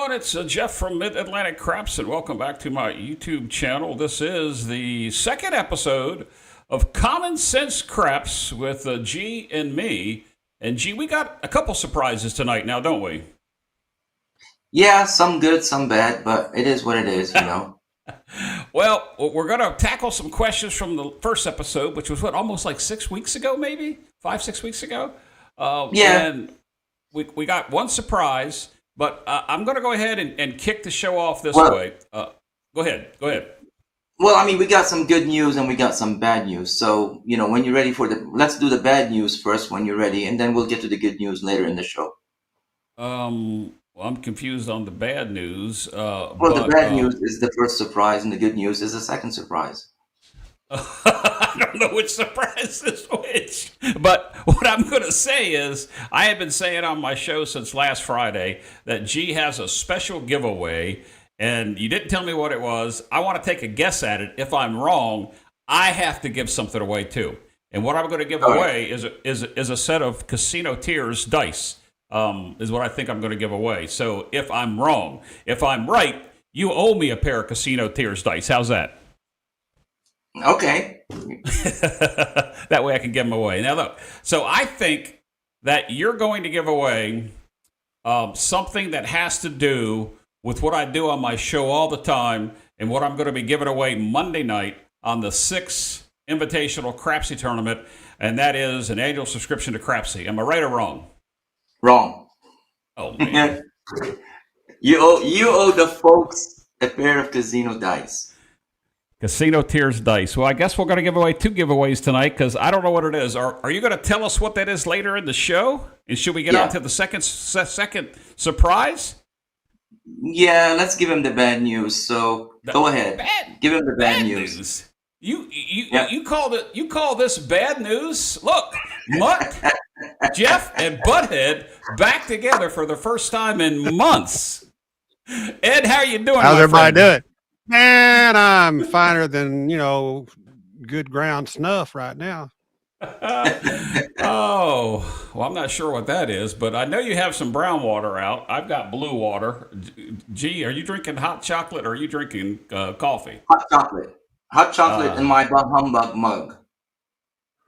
everyone? It's Jeff from Mid-Atlantic Craps, and welcome back to my YouTube channel. This is the second episode of Common Sense Craps with G and me. And G, we got a couple surprises tonight now, don't we? Yeah, some good, some bad, but it is what it is, you know. Well, we're going to tackle some questions from the first episode, which was almost like 6 weeks ago, maybe 5-6 weeks ago. Yeah. And we got one surprise, but I'm going to go ahead and kick the show off this way. Go ahead. Well, I mean, we got some good news and we got some bad news. So, you know, when you're ready let's do the bad news first when you're ready, and then we'll get to the good news later in the show. Well, I'm confused on the bad news. The bad news is the first surprise, and the good news is the second surprise. I don't know which surprise is which. But what I'm going to say is, I have been saying on my show since last Friday that G has a special giveaway, and you didn't tell me what it was. I want to take a guess at it. If I'm wrong, I have to give something away too. And what I'm going to give away is a set of Casino Tiers dice. Is what I think I'm going to give away. So if I'm wrong, if I'm right, you owe me a pair of Casino Tiers dice. How's that? Okay. That way I can give them away. Now look, so I think that you're going to give away something that has to do with what I do on my show all the time, and what I'm going to be giving away Monday night on the 6th Invitational Crapsy Tournament, and that is an annual subscription to Crapsy. Am I right or wrong? Wrong. Oh man. You owe the folks a pair of casino dice. Casino Tiers dice. Well, I guess we're going to give away 2 giveaways tonight because I don't know what it is. Are you going to tell us what that is later in the show? And should we get on to the second surprise? Yeah, let's give him the bad news. So go ahead. Give him the bad news. You call this bad news? Look, Mutt, Jeff, and Butthead back together for the first time in months. Ed, how you doing? How's everybody doing? Man, I'm finer than, good ground snuff right now. Oh, well, I'm not sure what that is, but I know you have some brown water out. I've got blue water. Gee, are you drinking hot chocolate or are you drinking coffee? Hot chocolate in my humbug mug.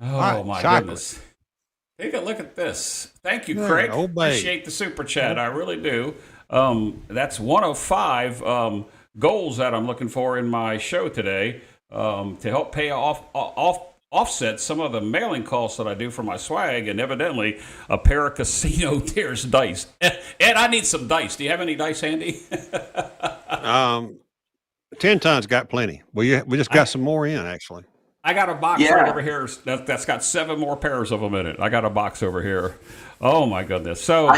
Oh, my goodness. Take a look at this. Thank you, Craig. Appreciate the super chat. I really do. That's one of 5 goals that I'm looking for in my show today to help pay offset some of the mailing costs that I do for my swag, and evidently a pair of Casino Tiers dice. Ed, I need some dice. Do you have any dice handy? 10 tons got plenty. We just got some more in, actually. I got a box right over here that's got 7 more pairs of them in it. I got a box over here. Oh my goodness! So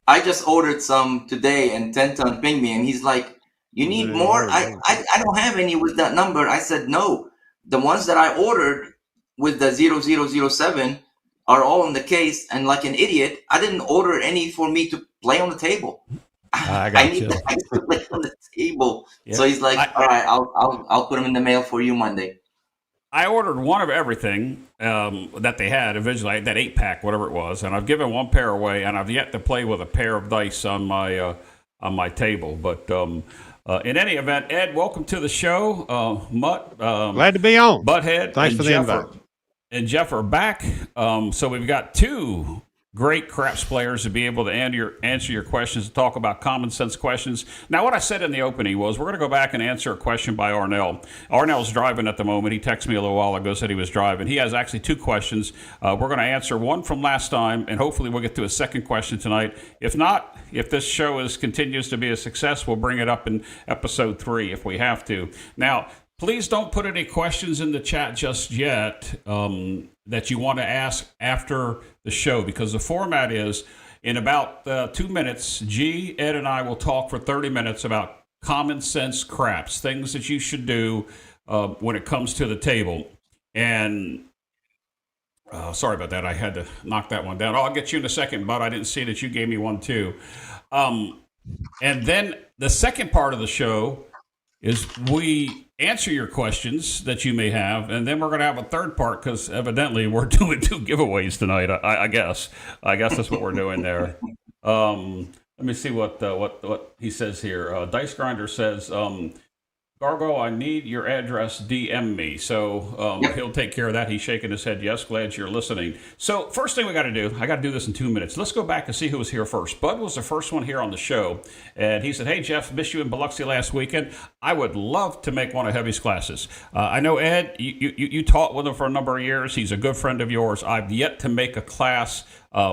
I just ordered some today, and 10 ton pinged me, and he's like, "You need more?" I don't have any with that number. I said no. The ones that I ordered with the 0007 are all in the case, and like an idiot, I didn't order any for me to play on the table. I need the dice to play on the table. Yep. So he's like, "All right, I'll put them in the mail for you Monday." I ordered one of everything that they had originally, that 8-pack, whatever it was, and I've given 1 pair away, and I've yet to play with a pair of dice on my table. But in any event, Ed, welcome to the show. Mutt, glad to be on. Butthead, thanks for the invite. And Jeff are back. So we've got 2 great craps players to be able to answer your questions, to talk about common sense questions. Now, what I said in the opening was we're going to go back and answer a question by Arnell. Arnell's driving at the moment. He texted me a little while ago, said he was driving. He has actually 2 questions. We're going to answer one from last time, and hopefully we'll get to a second question tonight. If not, if this show continues to be a success, we'll bring it up in episode 3 if we have to. Now, please don't put any questions in the chat just yet that you want to ask after the show, because the format is in about 2 minutes, G, Ed, and I will talk for 30 minutes about common sense craps, things that you should do when it comes to the table. And sorry about that. I had to knock that one down. I'll get you in a second, but I didn't see that you gave me one too. And then the second part of the show is we answer your questions that you may have, and then we're going to have a third part because evidently we're doing 2 giveaways tonight. I guess that's what we're doing there. Let me see what he says here. Dice Grinder says, Gargoyle, I need your address. DM me. So Yep. he'll take care of that. He's shaking his head. Yes, glad you're listening. So first thing we got to do, I got to do this in 2 minutes. Let's go back and see who was here first. Bud was the first one here on the show. And he said, hey, Jeff, missed you in Biloxi last weekend. I would love to make one of Heavy's classes. I know, Ed, you taught with him for a number of years. He's a good friend of yours. I've yet to make a class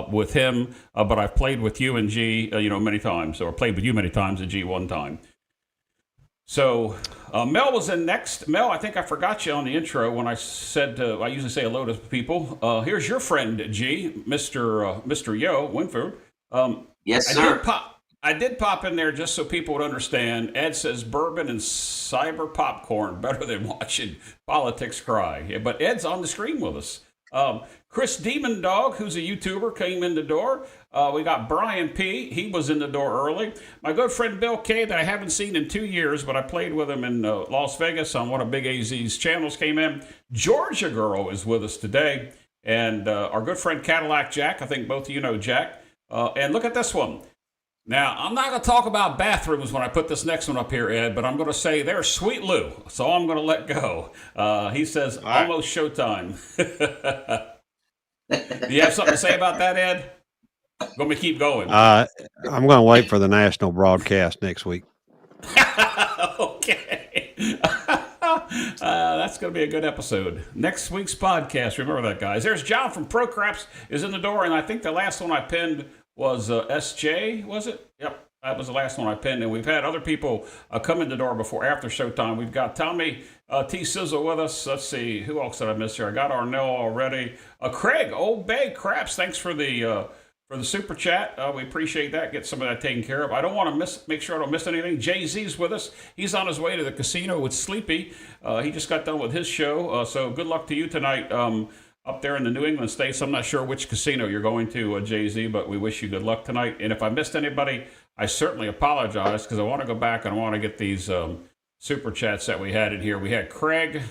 with him, but I've played with you and G, many times, or played with you many times and G one time. So Mel was in next. Mel, I think I forgot you on the intro when I said I usually say hello to people. Here's your friend G, Mr. Yo Winford. Yes, sir. I did pop in there just so people would understand. Ed says bourbon and cyber popcorn better than watching politics cry. Yeah, but Ed's on the screen with us. Chris Demon Dog, who's a YouTuber, came in the door. We got Brian P. He was in the door early. My good friend Bill K. that I haven't seen in 2 years, but I played with him in Las Vegas on one of Big AZ's channels, came in. Georgia Girl is with us today. And our good friend Cadillac Jack. I think both of you know Jack. And look at this one. Now, I'm not going to talk about bathrooms when I put this next one up here, Ed, but I'm going to say there's Sweet Lou. So I'm going to let go. He says almost showtime. Do you have something to say about that, Ed? Want me to keep going? I'm going to wait for the national broadcast next week. Okay. That's going to be a good episode. Next week's podcast. Remember that, guys. There's John from Pro Craps is in the door, and I think the last one I pinned was SJ, was it? Yep. That was the last one I pinned, and we've had other people come in the door before after showtime. We've got Tommy T. Sizzle with us. Let's see, who else did I miss here? I got Arnell already. Craig, Old Bay Craps, thanks for the super chat. We appreciate that. Get some of that taken care of. I don't want to make sure I don't miss anything. Jay-Z's with us. He's on his way to the casino with Sleepy. He just got done with his show, so good luck to you tonight. Up there in the New England states. I'm not sure which casino you're going to, Jay-Z, but we wish you good luck tonight. And if I missed anybody, I certainly apologize because I want to go back and I want to get these super chats that we had in here. We had Craig,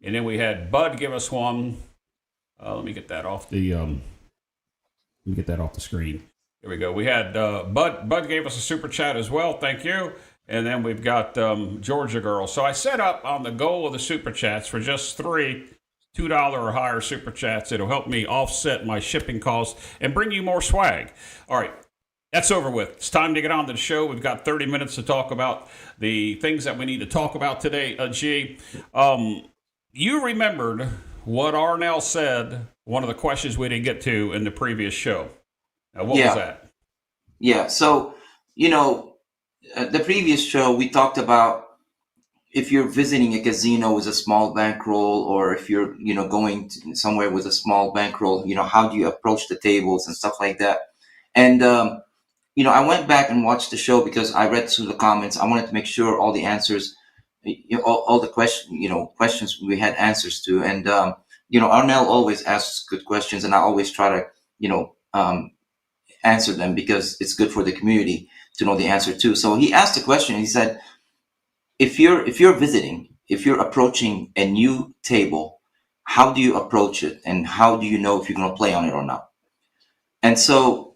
and then we had Bud give us one. Let me get that off the screen. Here we go. We had Bud. Bud gave us a super chat as well. Thank you. And then we've got Georgia Girl. So I set up on the goal of the super chats for just 3 $2 or higher super chats. It'll help me offset my shipping costs and bring you more swag. All right, that's over with. It's time to get on to the show. We've got 30 minutes to talk about the things that we need to talk about today. G, you remembered what Arnell said, one of the questions we didn't get to in the previous show. Now, what was that? Yeah, so, the previous show, we talked about if you're visiting a casino with a small bankroll, or if you're, going somewhere with a small bankroll, how do you approach the tables and stuff like that. And, I went back and watched the show because I read through the comments. I wanted to make sure all the answers, all the questions we had answers to. And, Arnell always asks good questions, and I always try to, answer them because it's good for the community to know the answer too. So he asked a question. He said, if you're visiting, if you're approaching a new table, how do you approach it, and how do you know if you're going to play on it or not? And so,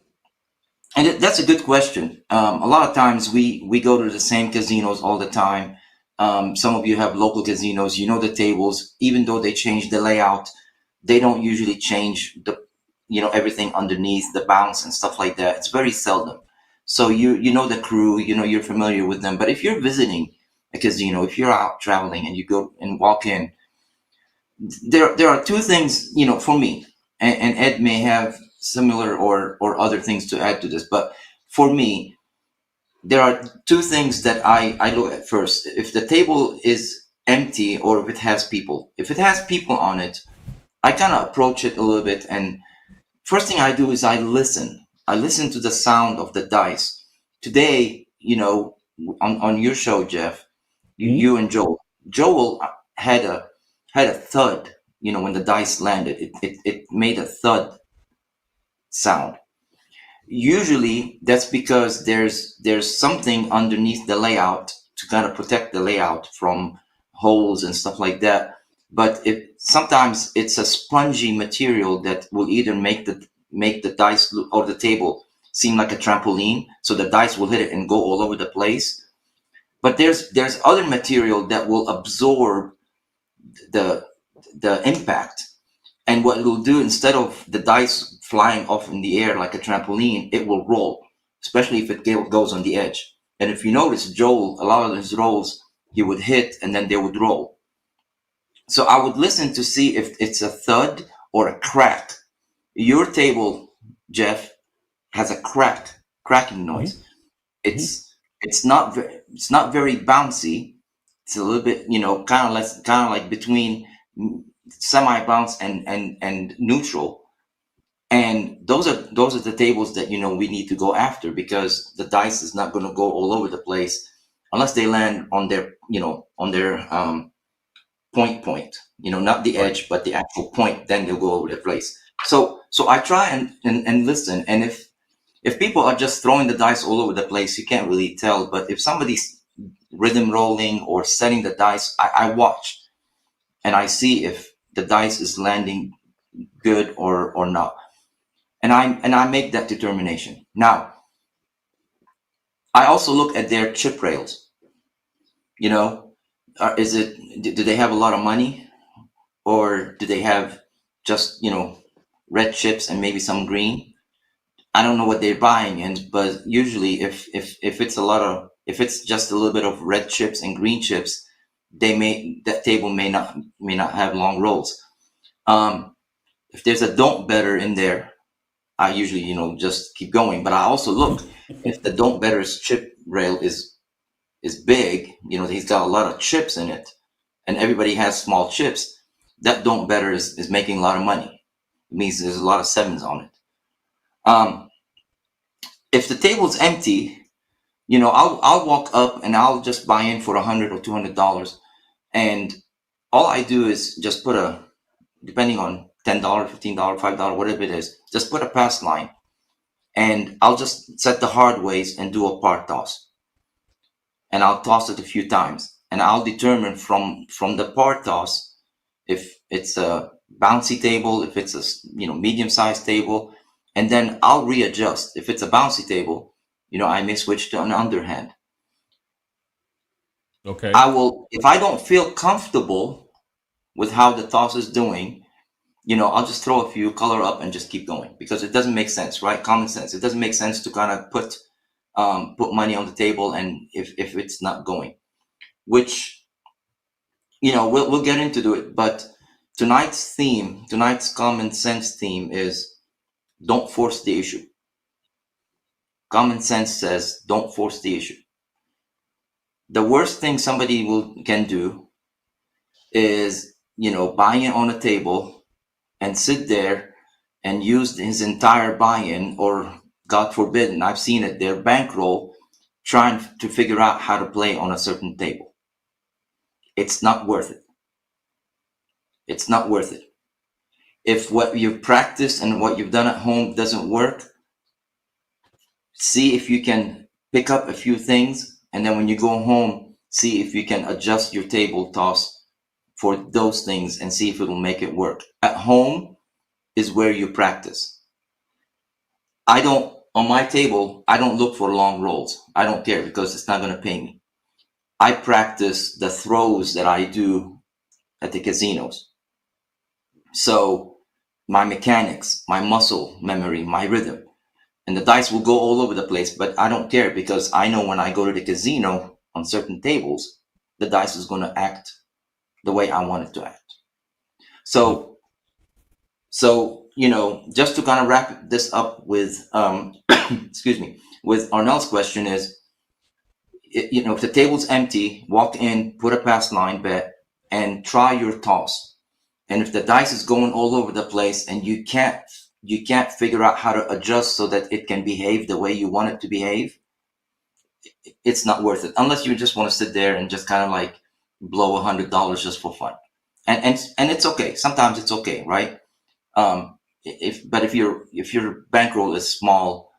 that's a good question. A lot of times we go to the same casinos all the time. Some of you have local casinos, the tables, even though they change the layout, they don't usually change the, everything underneath, the bounce and stuff like that. It's very seldom. So you know the crew, you're familiar with them. But if you're visiting a casino, if you're out traveling and you go and walk in, there are two things, for me, and Ed may have similar or other things to add to this, but for me, there are two things that I look at first. If the table is empty or if it has people. If it has people on it, I kind of approach it a little bit, and first thing I do is I listen. I listen to the sound of the dice. Today, on your show, Jeff, you and Joel had a thud. When the dice landed, it made a thud sound. Usually, that's because there's something underneath the layout to kind of protect the layout from holes and stuff like that. But sometimes it's a spongy material that will either make the dice or the table seem like a trampoline, so the dice will hit it and go all over the place. But there's other material that will absorb the impact, and what it'll do, instead of the dice flying off in the air like a trampoline, it will roll, especially if it goes on the edge. And if you notice, Joel, a lot of his rolls, he would hit and then they would roll. So I would listen to see if it's a thud or a crack. Your table, Jeff, has a cracking noise. It's not very bouncy. It's a little bit, kind of like between semi bounce and neutral. And those are the tables that we need to go after, because the dice is not going to go all over the place unless they land on their point, not the edge, but the actual point. Then they'll go over the place. So I try and listen. And if people are just throwing the dice all over the place, you can't really tell. But if somebody's rhythm rolling or setting the dice, I watch and I see if the dice is landing good or not. And I make that determination. Now, I also look at their chip rails. Do they have a lot of money, or do they have just red chips and maybe some green? I don't know what they're buying, but usually if it's just a little bit of red chips and green chips, that table may not have long rolls. If there's a don't better in there, I usually just keep going. But I also look if the don't better's chip rail is big, he's got a lot of chips in it, and everybody has small chips. That don't better is making a lot of money. It means there's a lot of sevens on it. If the table's empty, I'll walk up and I'll just buy in for $100 or $200, and all I do is just put depending on $10, $15, $5, whatever it is, just put a pass line, and I'll just set the hard ways and do a part toss, and I'll toss it a few times, and I'll determine from the part toss if it's a bouncy table, if it's a medium-sized table, and then I'll readjust. If it's a bouncy table, I may switch to an underhand. Okay. I will, if I don't feel comfortable with how the toss is doing, I'll just throw a few, color up, and just keep going, because it doesn't make sense, right? Common sense. It doesn't make sense to kind of put money on the table, and if it's not going, which we'll get into it. But tonight's common sense theme is don't force the issue. Common sense says don't force the issue. The worst thing somebody can do is buy-in on a table and sit there and use his entire buy-in, or God forbid, and I've seen it, their bankroll, trying to figure out how to play on a certain table. It's not worth it. It's not worth it. If what you've practiced and what you've done at home doesn't work, see if you can pick up a few things, and then when you go home, see if you can adjust your table toss for those things and see if it'll make it work. At home is where you practice. On my table, I don't look for long rolls. I don't care, because it's not going to pay me. I practice the throws that I do at the casinos. So my mechanics, my muscle memory, my rhythm, and the dice will go all over the place, but I don't care, because I know when I go to the casino on certain tables, the dice is going to act the way I want it to act. So just to kind of wrap this up with, excuse me, with Arnell's question is, if the table's empty, walk in, put a pass line bet, and try your toss. And if the dice is going all over the place and you can't figure out how to adjust so that it can behave the way you want it to behave, it's not worth it. Unless you just want to sit there and just kind of like blow $100 just for fun. And it's okay. Sometimes it's okay, right? If your bankroll is small,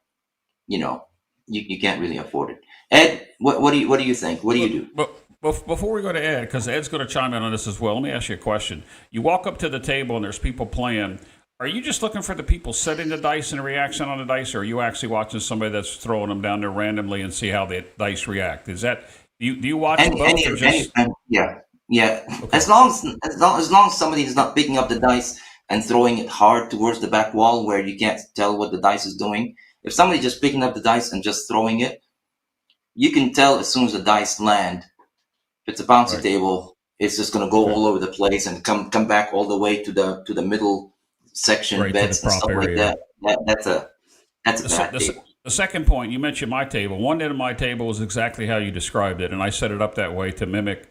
you can't really afford it. Ed, what do you think? What do you do? But before we go to Ed, because Ed's going to chime in on this as well, let me ask you a question. You walk up to the table and there's people playing. Are you just looking for the people setting the dice and a reaction on the dice, or are you actually watching somebody that's throwing them down there randomly and see how the dice react? Is that do you watch both or just Yeah, yeah. okay? As long as somebody is not picking up the dice and throwing it hard towards the back wall where you can't tell what the dice is doing. If somebody just picking up the dice and just throwing it, you can tell as soon as the dice land. If it's a bouncy Right. table, it's just going to go Okay. all over the place and come back all the way to the middle section Right to the bets and prop stuff like area. that. That's a The, se- bad the, se- table. the second point, you mentioned my table. One end of my table is exactly how you described it, and I set it up that way to mimic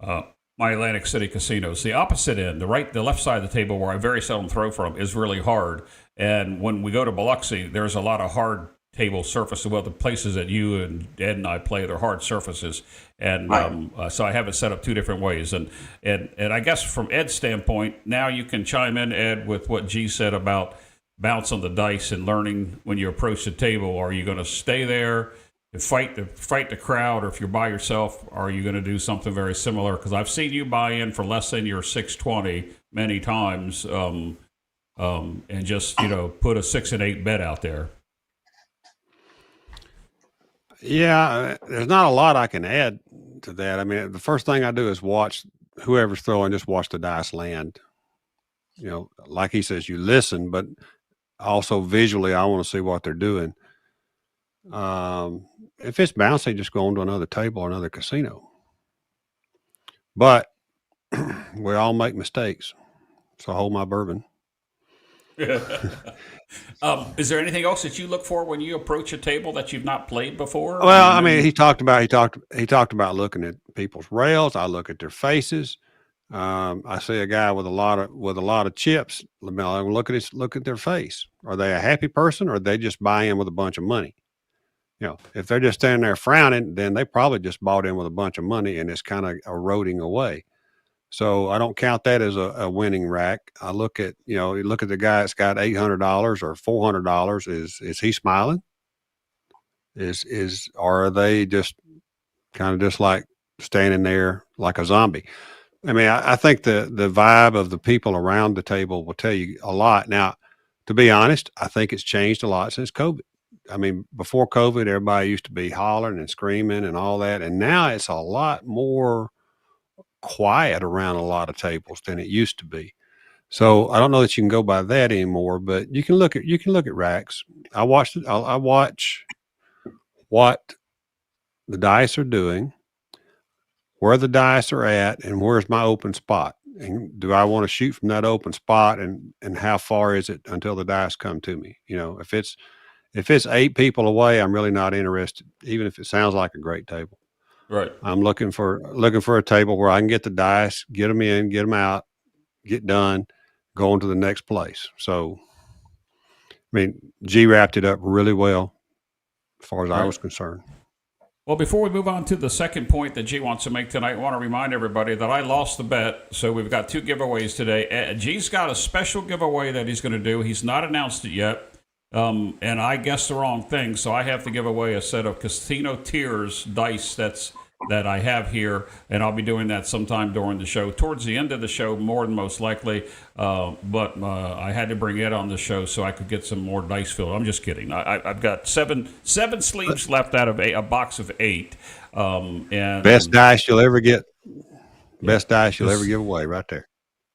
uh, my Atlantic City casinos. The opposite end, the left side of the table where I very seldom throw from, is really hard. And when we go to Biloxi, there's a lot of hard table surfaces. Well, the places that you and Ed and I play, they're hard surfaces. And Right. so I have it set up two different ways. And I guess from Ed's standpoint, now you can chime in, Ed, with what G said about bounce on the dice and learning when you approach the table. Are you going to stay there and fight the crowd, or if you're by yourself, are you going to do something very similar? Because I've seen you buy in for less than your 620 many times, and just put a 6 and 8 bet out there. Yeah, there's not a lot I can add to that. I mean, the first thing I do is watch whoever's throwing, just watch the dice land. Like he says, you listen, but also visually, I want to see what they're doing. If it's bouncy, just go on to another table or another casino. But we all make mistakes, so hold my bourbon. Is there anything else that you look for when you approach a table that you've not played before? Well, I mean, he talked about looking at people's rails. I look at their faces. I see a guy with a lot of chips. I look at their face. Are they a happy person, or are they just buy in with a bunch of money? If they're just standing there frowning, then they probably just bought in with a bunch of money and it's kind of eroding away. So I don't count that as a winning rack. I look at, you look at the guy that's got $800 or $400. Is he smiling? Or are they just kind of just like standing there like a zombie? I mean, I think the vibe of the people around the table will tell you a lot. Now, to be honest, I think it's changed a lot since COVID. I mean, before COVID, everybody used to be hollering and screaming and all that. And now it's a lot more quiet around a lot of tables than it used to be. So I don't know that you can go by that anymore, but you can look at racks. I watch what the dice are doing, where the dice are at, and where's my open spot. And do I want to shoot from that open spot, and how far is it until the dice come to me? If it's 8 people away, I'm really not interested, even if it sounds like a great table. Right. I'm looking for a table where I can get the dice, get them in, get them out, get done, go on to the next place. So, I mean, G wrapped it up really well as far as I was concerned. Well, before we move on to the second point that G wants to make tonight, I want to remind everybody that I lost the bet. So we've got 2 giveaways today. G's got a special giveaway that he's going to do. He's not announced it yet. And I guessed the wrong thing, so I have to give away a set of Casino Tiers dice that I have here, and I'll be doing that sometime during the show, towards the end of the show, more than most likely. But I had to bring Ed on the show so I could get some more dice filled. I'm just kidding. I've got seven sleeves left out of a box of 8. And best dice you'll ever get. Best dice you'll ever give away, right there.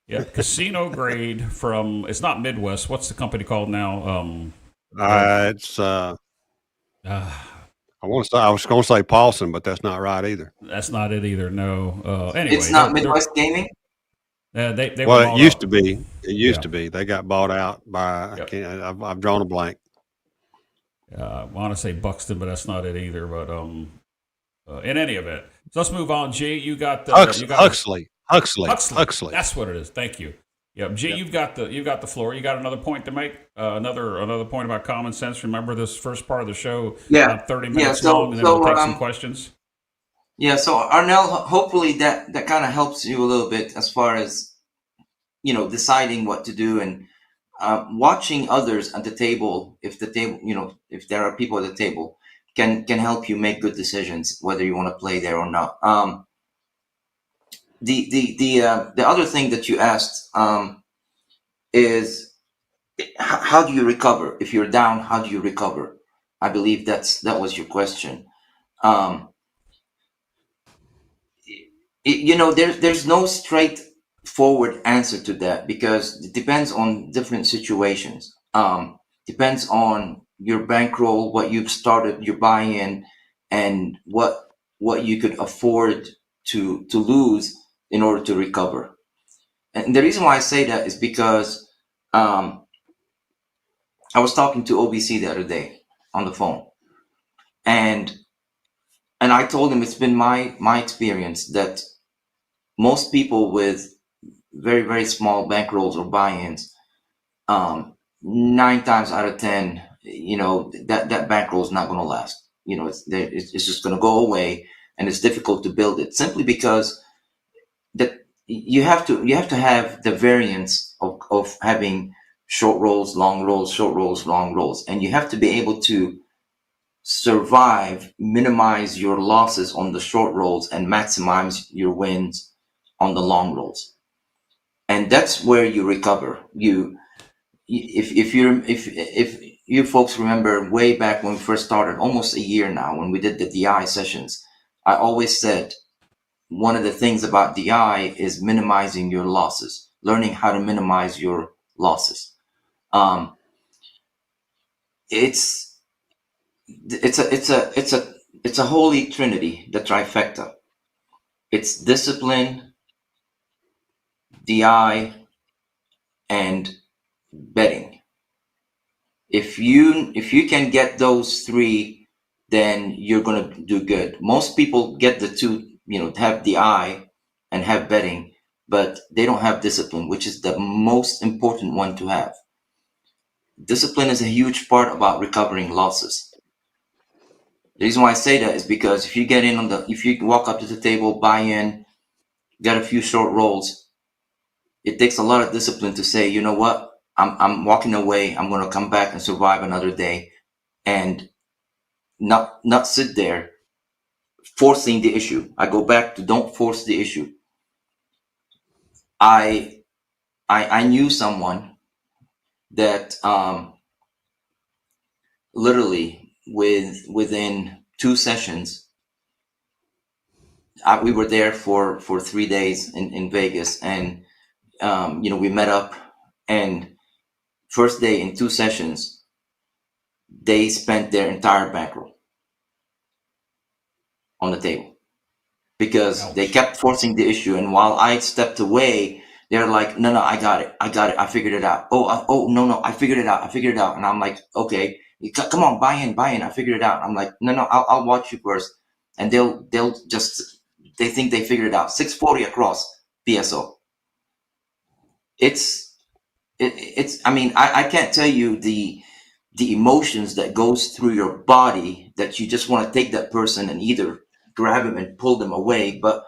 Yeah, casino grade from. It's not Midwest. What's the company called now? It's I was going to say Paulson, but that's not right either. That's not it either. No. Anyway, It's not Midwest Gaming. They it used to be. It used to be. They got bought out by. Yep. I've drawn a blank. I want to say Buxton, but that's not it either. But in any event, so let's move on. G, you got Huxley. That's what it is. Thank you. Yep. G, yep. You've got the floor. You got another point to make? Another point about common sense. Remember this first part of the show? Yeah. 30 minutes long, and then we'll take some questions. Yeah. So Arnell, hopefully that kind of helps you a little bit as far as deciding what to do and watching others at the table. If the table, if there are people at the table, can help you make good decisions whether you want to play there or not. The other thing that you asked is how do you recover if you're down? How do you recover? I believe that was your question. Um, there's no straightforward answer to that because it depends on different situations. Depends on your bankroll, what you've started, your buy-in, and what you could afford to lose in order to recover. And the reason why I say that is because um, I was talking to OBC the other day on the phone, and I told him it's been my experience that most people with very very small bankrolls or buy-ins, 9 times out of 10, that bankroll is not going to last. It's just going to go away, and it's difficult to build it simply because that you have to have the variance of having short rolls, long rolls, short rolls, long rolls, and you have to be able to survive, minimize your losses on the short rolls, and maximize your wins on the long rolls. And that's where you recover. If you folks remember way back when we first started, almost a year now, when we did the DI sessions, I always said one of the things about DI is minimizing your losses, learning how to minimize your losses. Um, it's it's a holy trinity, the trifecta. It's discipline, DI, and betting. If you can get those three, then you're gonna do good. Most people get the two, have DI and have betting, but they don't have discipline, which is the most important one to have. Discipline is a huge part about recovering losses. The reason why I say that is because if you walk up to the table, buy in, get a few short rolls, it takes a lot of discipline to say, you know what, I'm walking away. I'm going to come back and survive another day, and not sit there forcing the issue. I go back to don't force the issue. I I knew someone that literally within 2 sessions, we were there for 3 days in Vegas, and we met up, and first day in 2 sessions, they spent their entire bankroll on the table because they kept forcing the issue. And while I stepped away, they're like, no, I got it, I figured it out. Oh, no, I figured it out. And I'm like, okay, come on, buy in, I figured it out. I'm like, no, I'll watch you first. And they think they figured it out. 640 across PSO. I mean, I can't tell you the emotions that goes through your body that you just want to take that person and either grab him and pull them away. But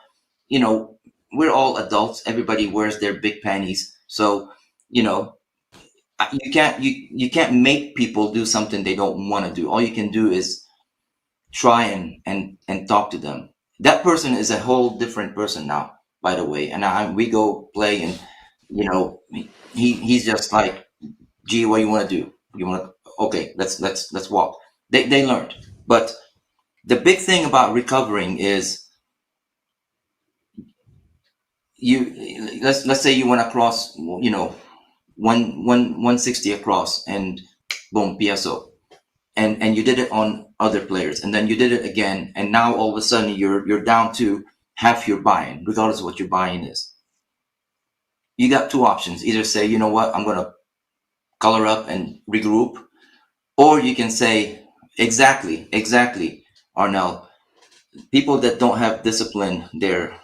we're all adults. Everybody wears their big panties, so you can't make people do something they don't want to do. All you can do is try and talk to them. That person is a whole different person now, by the way. And we go play, and he's just like, gee, what do you want to do? You want to, okay, let's walk. They learned. But the big thing about recovering is let's say you went across, 160 across, and boom, PSO. And you did it on other players, and then you did it again, and now all of a sudden you're down to half your buy-in, regardless of what your buy-in is. You got two options: either say, you know what, I'm gonna color up and regroup, or you can say, exactly, Arnell. People that don't have discipline, they're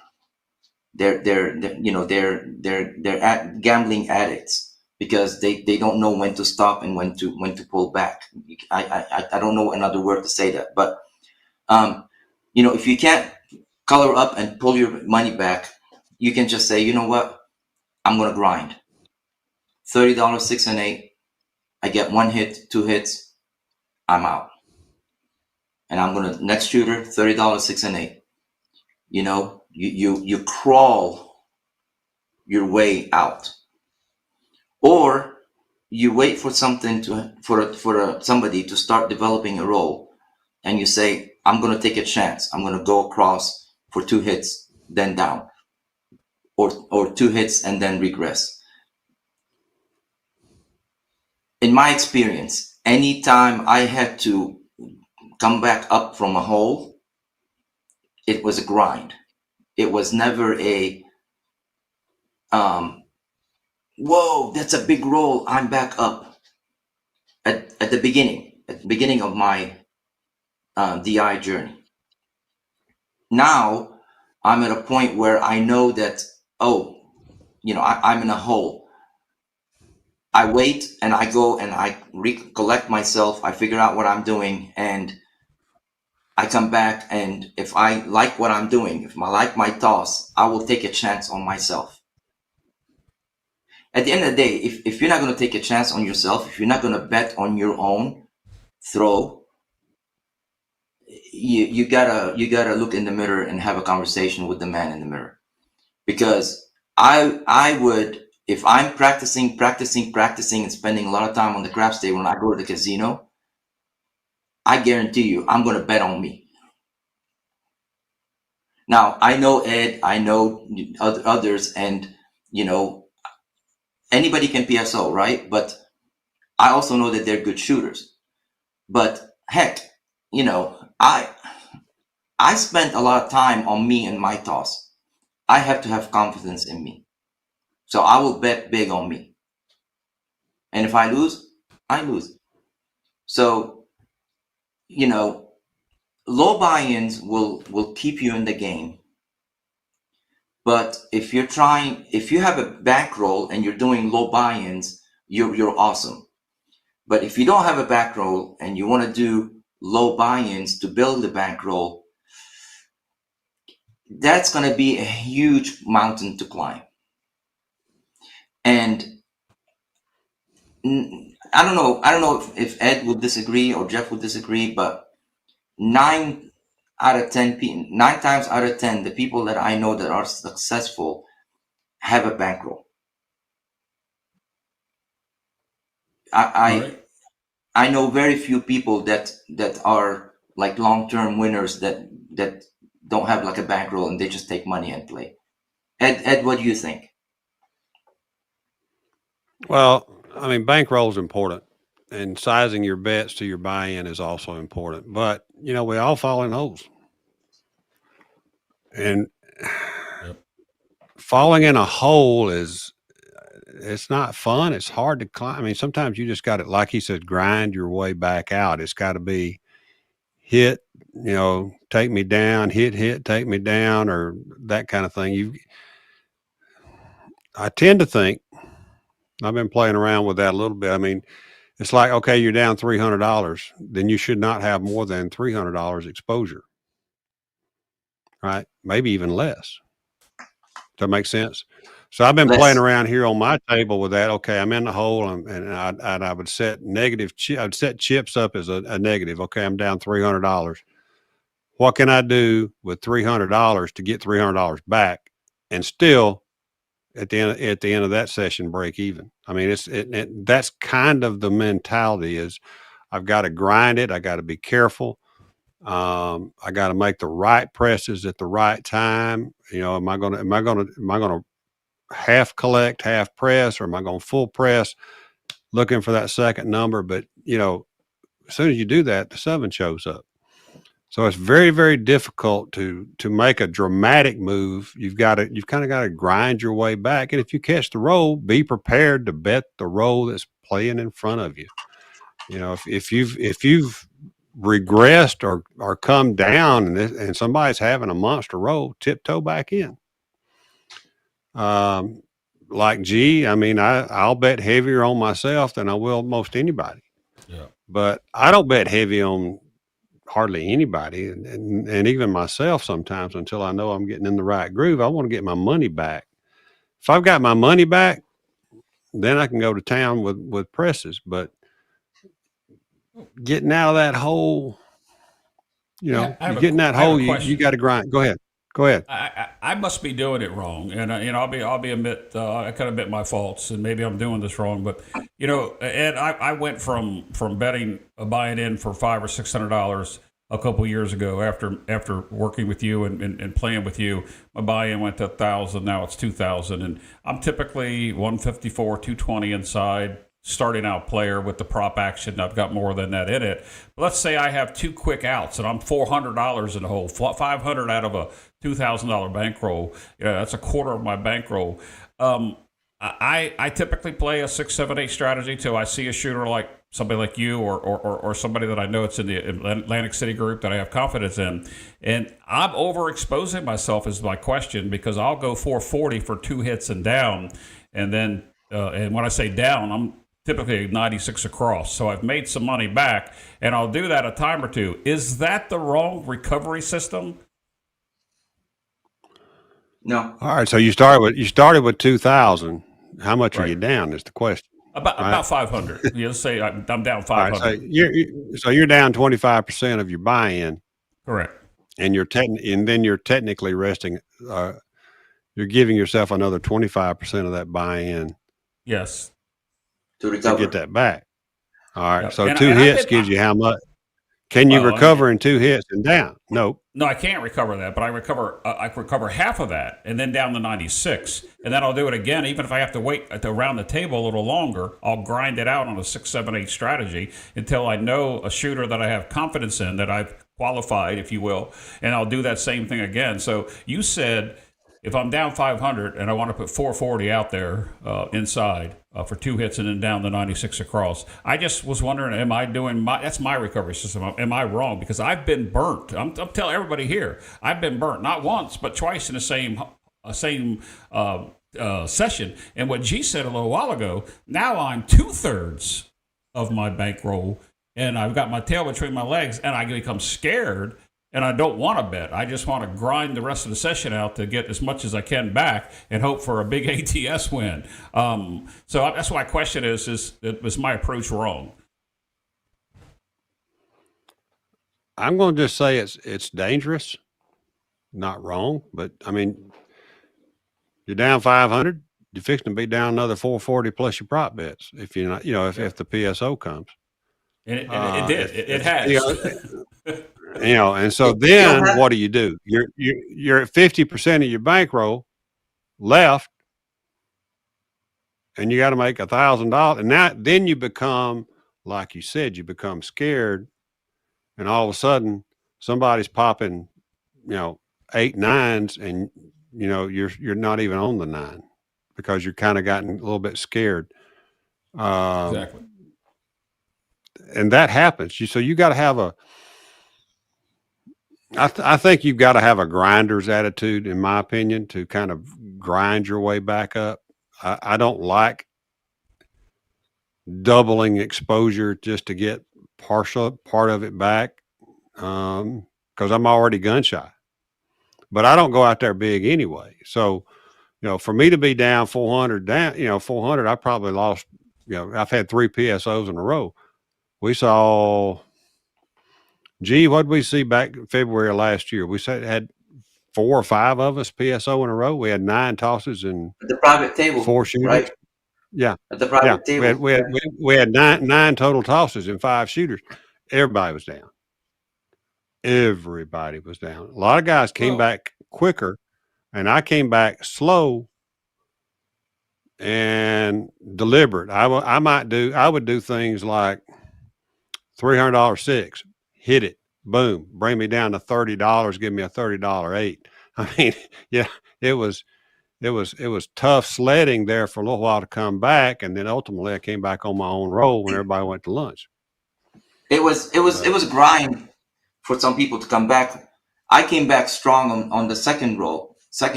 gambling addicts because they don't know when to stop and when to pull back. I don't know another word to say that, but if you can't color up and pull your money back, you can just say, you know what, I'm gonna grind. $30, 6 and 8. I get one hit, 2 hits, I'm out. And I'm gonna next shooter, $30, 6 and 8. You crawl your way out. Or you wait for something for somebody to start developing a role, and you say, I'm going to take a chance. I'm going to go across for 2 hits, then down, or 2 hits and then regress. In my experience, anytime I had to come back up from a hole, it was a grind. It was never a, whoa, that's a big roll, I'm back up. At the beginning of my DI journey. Now I'm at a point where I know that, I'm in a hole. I wait and I go and I recollect myself. I figure out what I'm doing, and I come back. And if I like what I'm doing, if I like my toss, I will take a chance on myself. At the end of the day, if you're not going to take a chance on yourself, if you're not going to bet on your own throw, you gotta look in the mirror and have a conversation with the man in the mirror. Because I would, if I'm practicing and spending a lot of time on the craps table when I go to the casino, I guarantee you I'm going to bet on me. Now, I know Ed, I know others, and anybody can PSO, right? But I also know that they're good shooters. But heck, I spent a lot of time on me and my toss. I have to have confidence in me. So I will bet big on me. And if I lose, I lose. So, low buy-ins will keep you in the game. But if you have a bankroll and you're doing low buy-ins, you're awesome. But if you don't have a bankroll and you want to do low buy-ins to build the bankroll, that's going to be a huge mountain to climb. And I don't know if Ed would disagree or Jeff would disagree, but 9 times out of 10, the people that I know that are successful have a bankroll. I know very few people that are like long-term winners that don't have like a bankroll and they just take money and play. Ed, what do you think? Well, I mean, bankroll is important, and sizing your bets to your buy-in is also important. But we all fall in holes, and falling in a hole it's not fun. It's hard to climb. I mean, sometimes you just got to, like he said, grind your way back out. It's got to be hit, take me down, hit, take me down, or that kind of thing. I tend to think, I've been playing around with that a little bit. I mean, it's like, okay, you're down $300, then you should not have more than $300 exposure, right? Maybe even less. Does that make sense? So I've been playing around here on my table with that. Okay, I'm in the hole, and I would set I'd set chips up as a negative. Okay, I'm down $300. What can I do with $300 to get $300 back, and still at the end of that session break even? I mean, that's kind of the mentality. Is I've got to grind it. I got to be careful. I got to make the right presses at the right time. Am I going to half collect, half press, or am I going to full press, looking for that second number? But as soon as you do that, the 7 shows up. So it's very, very difficult to make a dramatic move. You've kind of got to grind your way back. And if you catch the roll, be prepared to bet the roll that's playing in front of you. If you've regressed or come down and somebody's having a monster roll, tiptoe back in. Like G, I mean, I'll bet heavier on myself than I will most anybody. Yeah. But I don't bet heavy on hardly anybody, and even myself sometimes, until I know I'm getting in the right groove. I want to get my money back. If I've got my money back, then I can go to town with presses. But getting out of that hole, you got to grind. Go ahead. Go ahead. I must be doing it wrong, and I'll be admit I can admit my faults, and maybe I'm doing this wrong. But and I went from betting buying in for $500 or $600 a couple years ago after working with you and playing with you. My buy-in went to 1,000. Now it's 2,000, and I'm typically 154, 220 inside. Starting out player with the prop action. I've got more than that in it. But let's say I have two quick outs and I'm $400 in the hole, $500 out of a $2,000 bankroll. That's a quarter of my bankroll. I typically play a 6, 7, 8 strategy till I see a shooter like somebody like you or somebody that I know it's in the Atlantic City group that I have confidence in. And I'm overexposing myself is my question, because I'll go 440 for 2 hits and down. And then, and when I say down, I'm typically 96 across. So I've made some money back, and I'll do that a time or two. Is that the wrong recovery system? No. All right. So you started with 2,000. How much are you down is the question. About 500. Let's say I'm down 500. Right, so you're down 25% of your buy-in. Correct. And then you're technically resting. You're giving yourself another 25% of that buy-in. Yes. To get that back. All right. Yep. So and 2 hits gives you how much? Can you recover in 2 hits and down? Nope. No, I can't recover that, but I recover half of that and then down to 96. And then I'll do it again, even if I have to wait around the table a little longer. I'll grind it out on a 6, 7, 8 strategy until I know a shooter that I have confidence in, that I've qualified, if you will. And I'll do that same thing again. So you said, if I'm down 500 and I want to put 440 out there inside for 2 hits and then down the 96 across, I just was wondering, am I doing that's my recovery system? Am I wrong? Because I've been burnt. I'm telling everybody here, I've been burnt, not once, but twice in the same session. And what G said a little while ago, now I'm 2/3 of my bankroll and I've got my tail between my legs and I become scared. And I don't want to bet. I just want to grind the rest of the session out to get as much as I can back and hope for a big ATS win. So that's why my question is my approach wrong? I'm going to just say it's dangerous, not wrong. But, I mean, you're down 500. You're fixing to be down another 440 plus your prop bets if you're not, if the PSO comes. And it did. It has. And so then what do? You're at 50% of your bankroll left, and you got to make $1,000. And then you become, like you said, you become scared, and all of a sudden somebody's popping, 8 9s, and you're not even on the 9 because you're kind of gotten a little bit scared. Exactly. And that happens. So you got to have I think you've got to have a grinder's attitude, in my opinion, to kind of grind your way back up. I don't like doubling exposure just to get part of it back, because I'm already gun shy. But I don't go out there big anyway. So, for me to be down 400, I probably lost. I've had 3 PSOs in a row. We saw. Gee, what did we see back in February of last year? We had 4 or 5 of us PSO in a row. We had 9 tosses and at the private table, 4 shooters. Right? Yeah. At the private table. We had 9 total tosses and 5 shooters. Everybody was down. Everybody was down. A lot of guys came back quicker, and I came back slow and deliberate. I would do things like $300 6. Hit it, boom, bring me down to $30, give me a $30 8. I mean, yeah, it was tough sledding there for a little while to come back, and then ultimately I came back on my own roll when everybody went to lunch. It was a grind for some people to come back. I came back strong on the second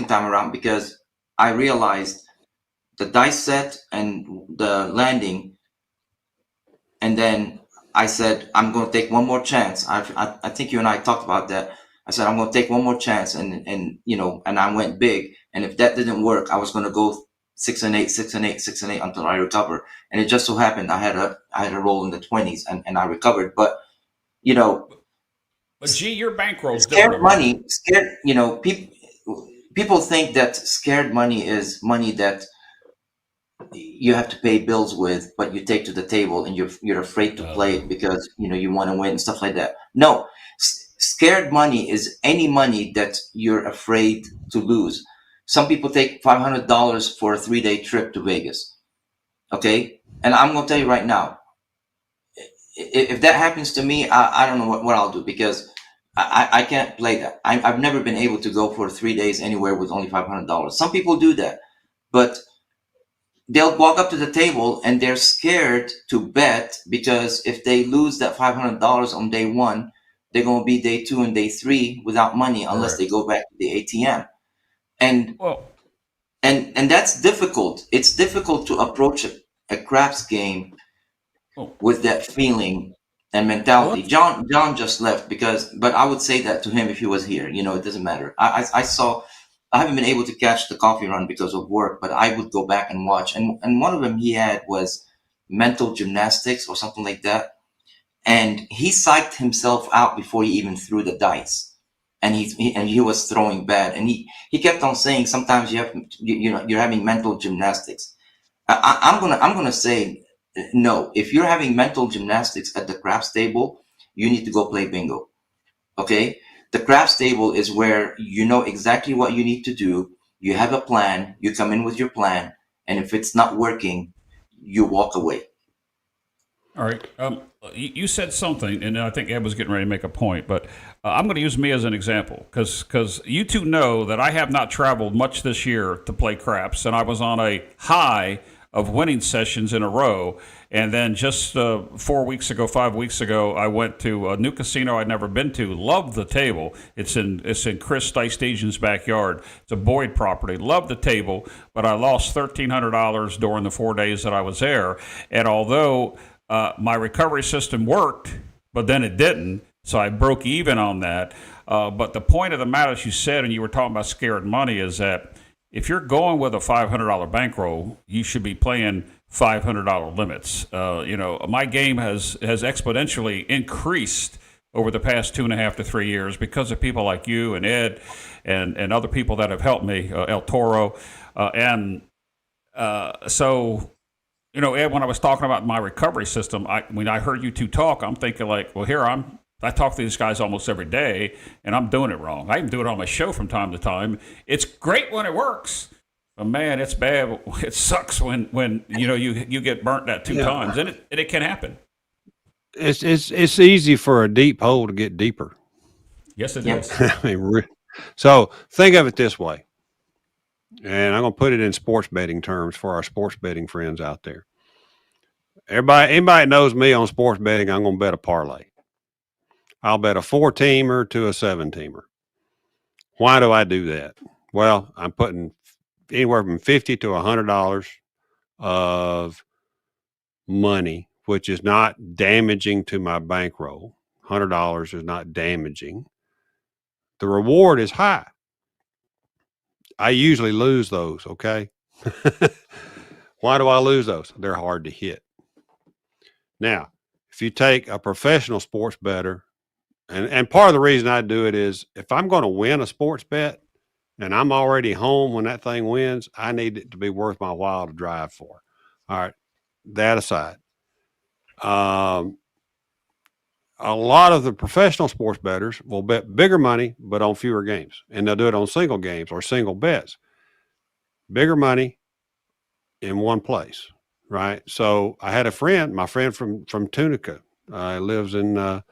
time around, because I realized the dice set and the landing, and then I said, I'm going to take one more chance. I think you and I talked about that. I said, I'm going to take one more chance, and I went big. And if that didn't work, I was going to go 6 and 8, 6 and 8, 6 and 8 until I recover. And it just so happened I had a roll in the 20s and I recovered. But But G, your bankroll's scared money, people. people think that scared money is money that you have to pay bills with, but you take to the table, and you're afraid to play it because you want to win and stuff like that. No, scared money is any money that you're afraid to lose. Some people take $500 for a 3-day trip to Vegas. Okay, and I'm gonna tell you right now, if that happens to me, I don't know what I'll do, because I can't play that. I've never been able to go for 3 days anywhere with only $500. Some people do that, but they'll walk up to the table and they're scared to bet, because if they lose that $500 on day one, they're going to be day 2 and day 3 without money unless they go back to the ATM. And and that's difficult. It's difficult to approach a craps game with that feeling and mentality. John just left, but I would say that to him if he was here. It doesn't matter. I haven't been able to catch the coffee run because of work, but I would go back and watch. And one of them he had was mental gymnastics or something like that. And he psyched himself out before he even threw the dice. And he was throwing bad. And he kept on saying sometimes you're having mental gymnastics. I'm gonna say no. If you're having mental gymnastics at the craps table, you need to go play bingo. Okay? The craps table is where you know exactly what you need to do. You have a plan. You come in with your plan, and if it's not working, you walk away. All right. You said something, and I think Ed was getting ready to make a point, but I'm going to use me as an example because you two know that I have not traveled much this year to play craps, and I was on a high of winning sessions in a row. And then just 5 weeks ago, I went to a new casino I'd never been to. Loved the table. It's in Chris Steistagen's backyard. It's a Boyd property. Loved the table, but I lost $1,300 during the 4 days that I was there. And although my recovery system worked, but then it didn't, so I broke even on that. But the point of the matter, as you said, and you were talking about scared money, is that if you're going with a $500 bankroll, you should be playing $500 limits. My game has exponentially increased over the past 2.5 to 3 years because of people like you and Ed and other people that have helped me, El Toro. So, Ed, when I was talking about my recovery system, when I heard you two talk, I'm thinking like, well, I talk to these guys almost every day, and I'm doing it wrong. I even do it on my show from time to time. It's great when it works, but man, it's bad. It sucks when you get burnt that 2 times, and it can happen. It's easy for a deep hole to get deeper. Yes, it is. So think of it this way, and I'm going to put it in sports betting terms for our sports betting friends out there. Anybody that knows me on sports betting, I'm going to bet a parlay. I'll bet a 4-teamer to a 7-teamer. Why do I do that? Well, I'm putting anywhere from $50 to $100 of money, which is not damaging to my bankroll. $100 is not damaging. The reward is high. I usually lose those, okay? Why do I lose those? They're hard to hit. Now, if you take a professional sports bettor, and part of the reason I do it is if I'm going to win a sports bet and I'm already home when that thing wins, I need it to be worth my while to drive for. All right, that aside. A lot of the professional sports bettors will bet bigger money, but on fewer games. And they'll do it on single games or single bets. Bigger money in one place, right? So I had my friend from Tunica, lives in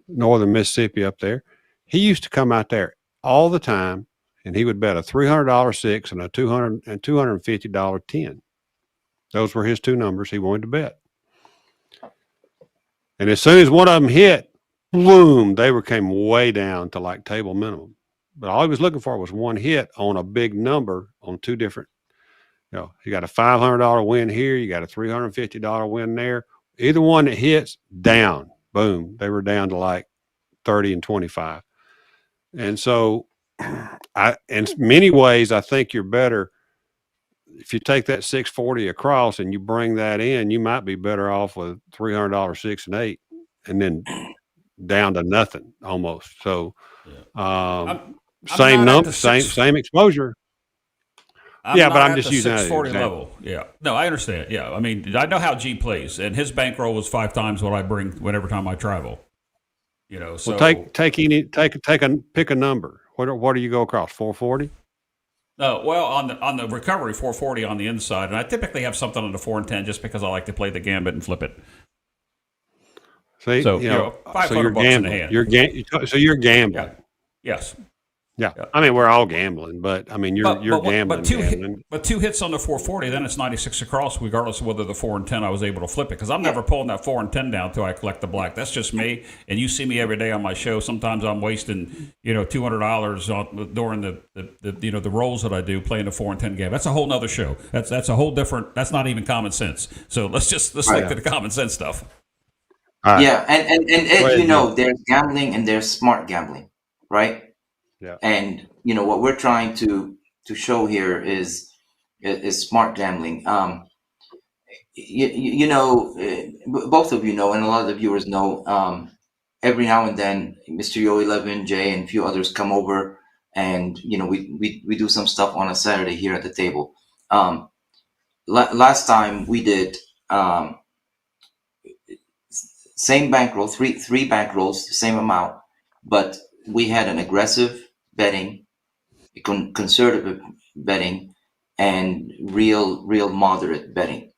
northern Mississippi up there. He used to come out there all the time, and he would bet a $300 6 and a $250 10. Those were his 2 numbers he wanted to bet. And as soon as one of them hit, boom, they came way down to like table minimum. But all he was looking for was one hit on a big number on 2 different. You got a $500 win here, you got a $350 win there. Either one that hits, down, boom, they were down to like 30 and 25. And so in many ways, I think you're better if you take that 640 across and you bring that in, you might be better off with $300 6 and 8 and then down to nothing almost. So Same not at number, the same exposure. I'm Yeah, not but I'm at just the using that as an 640 example. level. Yeah. No, I understand. Yeah. I mean, I know how G plays, and his bankroll was 5 times what I bring whenever time I travel. Well, So pick a number. What do you go across? 440. well, on the recovery, 440 on the inside, and I typically have something on the 4 and 10 just because I like to play the gambit and flip it. See, So so you're $500 in the gambling. hand. So you're gambling. Yeah. Yes. Yeah. Yeah. I mean, we're all gambling, but I mean, you're gambling. But 2 hits on the 440, then it's 96 across, regardless of whether the 4 and 10 I was able to flip it. Because I'm never pulling that 4 and 10 down until I collect the black. That's just me. And you see me every day on my show. Sometimes I'm wasting $200 during the rolls that I do playing the 4 and 10 game. That's a whole nother show. That's a whole different. That's not even common sense. So let's stick to the common sense stuff. All right. Yeah, and Ed, there's gambling and there's smart gambling, right? Yeah. And what we're trying to show here is smart gambling. Both of you know, and a lot of the viewers know. Every now and then, Mr. Yo11, Jay, and a few others come over, and we do some stuff on a Saturday here at the table. Last time we did same bankroll, three bankrolls, same amount, but we had an aggressive betting, conservative betting, and real moderate betting.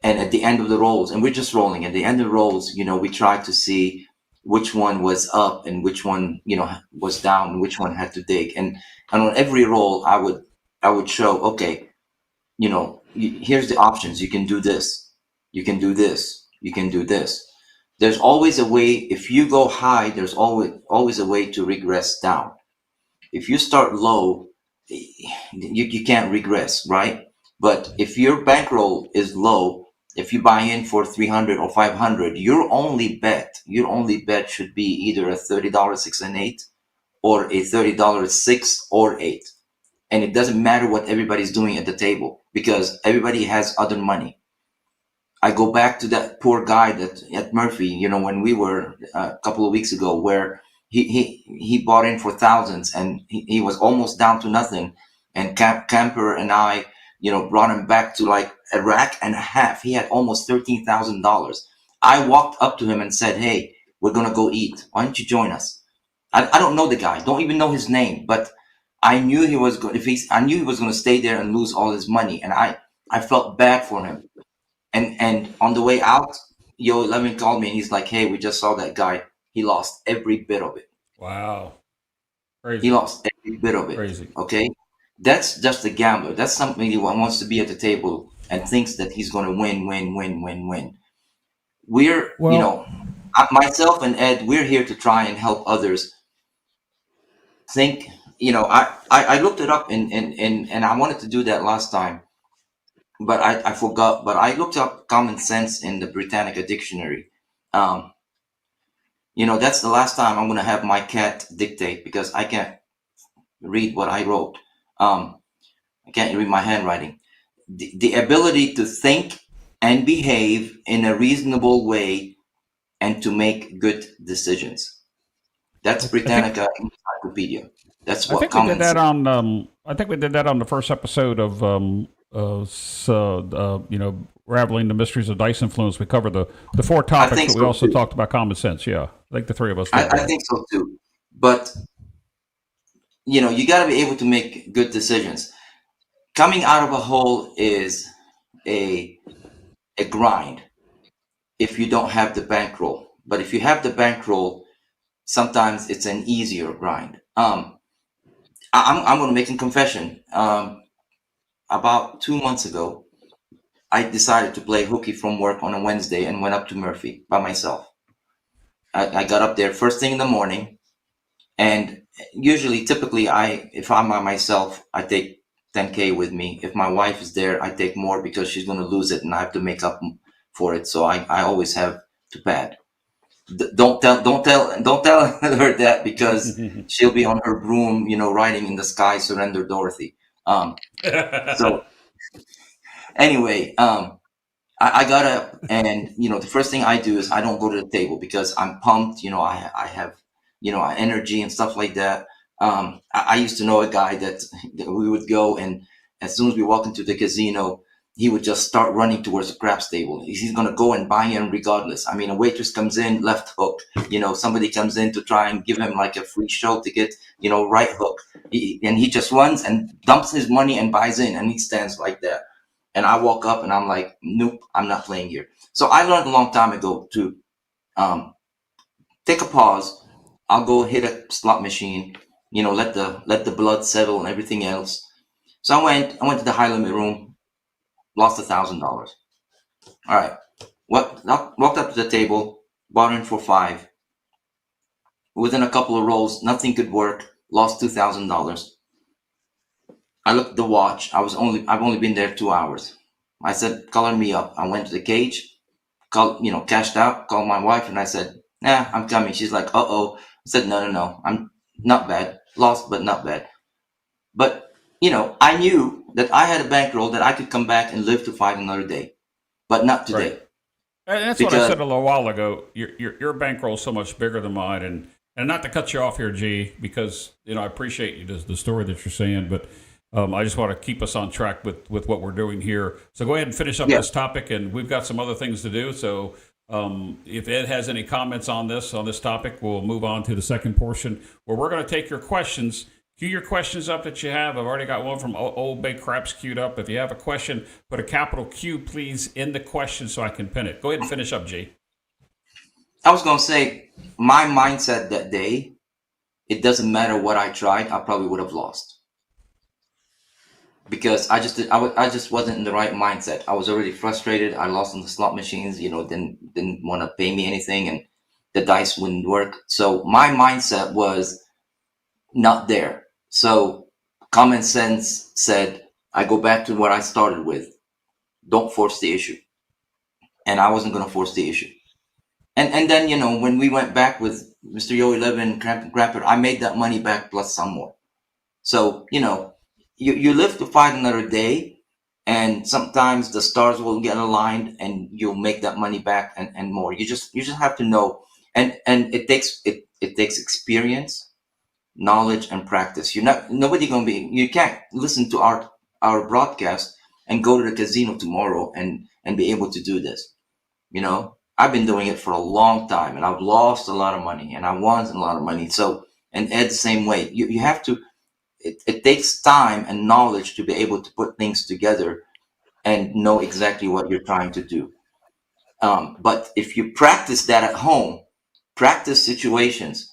And at the end of the rolls, and we're just rolling. At the end of the rolls, we tried to see which one was up and which one was down, and which one had to dig. And on every roll, I would show, okay, here's the options. You can do this. You can do this. You can do this. There's always a way. If you go high, there's always a way to regress down. If you start low, you can't regress, right? But if your bankroll is low, if you buy in for 300 or 500, your only bet should be either a $30 6 and 8 or a $30 6 or 8. And it doesn't matter what everybody's doing at the table because everybody has other money. I go back to that poor guy at Murphy, when we were a couple of weeks ago, where he bought in for thousands and he was almost down to nothing. And Camper and I, brought him back to like a rack and a half. He had almost $13,000. I walked up to him and said, "Hey, we're going to go eat. Why don't you join us?" I don't know the guy. Don't even know his name, but I knew he was going to stay there and lose all his money. And I felt bad for him. And on the way out, Yo11 called me and he's like, "Hey, we just saw that guy. He lost every bit of it." Wow. Crazy. He lost every bit of it. Crazy. Okay? That's just a gambler. That's somebody who wants to be at the table and thinks that he's going to win. We're, myself and Ed, we're here to try and help others think. I looked it up and I wanted to do that last time. But I forgot. But I looked up common sense in the Britannica dictionary. That's the last time I'm going to have my cat dictate because I can't read what I wrote. I can't read my handwriting. The ability to think and behave in a reasonable way and to make good decisions. That's Britannica Encyclopedia. That's what common sense. I think we did that on the first episode of Raveling the Mysteries of Dice Influence. We covered the 4 topics, but we also talked about common sense. Yeah, I think the 3 of us did. I think so too. But you got to be able to make good decisions. Coming out of a hole is a grind if you don't have the bankroll. But if you have the bankroll, sometimes it's an easier grind. I'm going to make a confession. About 2 months ago, I decided to play hooky from work on a Wednesday and went up to Murphy by myself. I got up there first thing in the morning, and typically, if I'm by myself, I take 10K with me. If my wife is there, I take more because she's going to lose it and I have to make up for it. So I always have to pad. Don't tell her that because she'll be on her broom, riding in the sky, surrender Dorothy. So anyway, I got up and, the first thing I do is I don't go to the table because I'm pumped. I have, energy and stuff like that. I used to know a guy that we would go, and as soon as we walk into the casino, he would just start running towards the craps table. He's going to go and buy in regardless. I mean, a waitress comes in, left hook. Somebody comes in to try and give him like a free show ticket, right hook. And he just runs and dumps his money and buys in, and he stands like that. And I walk up and I'm like, nope, I'm not playing here. So I learned a long time ago to take a pause. I'll go hit a slot machine, let the blood settle and everything else. So I went to the high limit room, lost $1,000. All right. Walked up to the table, bought in for 5. Within a couple of rolls, nothing could work, lost $2,000. I looked at the watch. I've only been there 2 hours. I said, color me up. I went to the cage, cashed out, called my wife, and I said, nah, I'm coming. She's like, uh-oh. I said, no, I'm not bad. Lost, but not bad. But, I knew that I had a bankroll that I could come back and live to fight another day, but not today. Right. And that's what I said a little while ago. Your bankroll is so much bigger than mine, and not to cut you off here, G, because I appreciate the story that you're saying, but I just want to keep us on track with what we're doing here. So go ahead and finish up this topic, and we've got some other things to do. So if Ed has any comments on this topic, we'll move on to the second portion where we're going to take your questions. Cue your questions up that you have. I've already got one from Old Bay Craps queued up. If you have a question, put a capital Q, please, in the question so I can pin it. Go ahead and finish up, G. I was going to say, my mindset that day, it doesn't matter what I tried, I probably would have lost. Because I just wasn't in the right mindset. I was already frustrated. I lost on the slot machines, didn't want to pay me anything, and the dice wouldn't work. So my mindset was not there. So common sense said, I go back to what I started with. Don't force the issue. And I wasn't going to force the issue. And then, when we went back with Mr. Yo 11, Crapper, I made that money back plus some more. So, you live to fight another day, and sometimes the stars will get aligned and you'll make that money back and more. You just have to know. And it takes experience, knowledge, and practice. You can't listen to our broadcast and go to the casino tomorrow and be able to do this. I've been doing it for a long time, and I've lost a lot of money and I won a lot of money. So, and Ed, the same way. You have to, it takes time and knowledge to be able to put things together and know exactly what you're trying to do. But if you practice that at home, practice situations,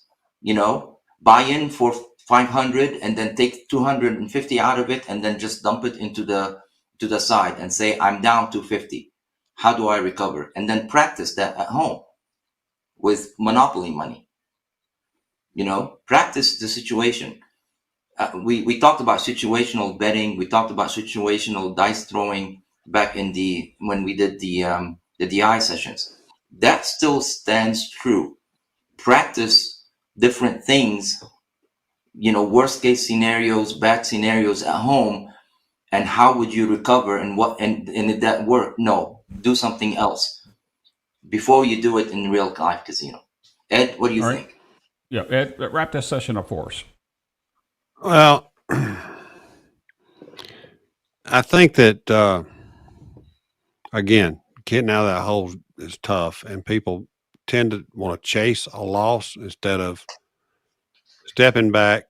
buy in for 500 and then take 250 out of it and then just dump it into the side and say, I'm down 250. How do I recover? And then practice that at home with Monopoly money. Practice the situation. We talked about situational betting. We talked about situational dice throwing back when we did the DI sessions. That still stands true. Practice different things, worst case scenarios, bad scenarios at home, and how would you recover and did that work? No, do something else before you do it in real life casino. Ed, what do you think? Yeah, Ed, wrap this session up for us. Well, I think that, again, getting out of that hole is tough, and people tend to want to chase a loss instead of stepping back,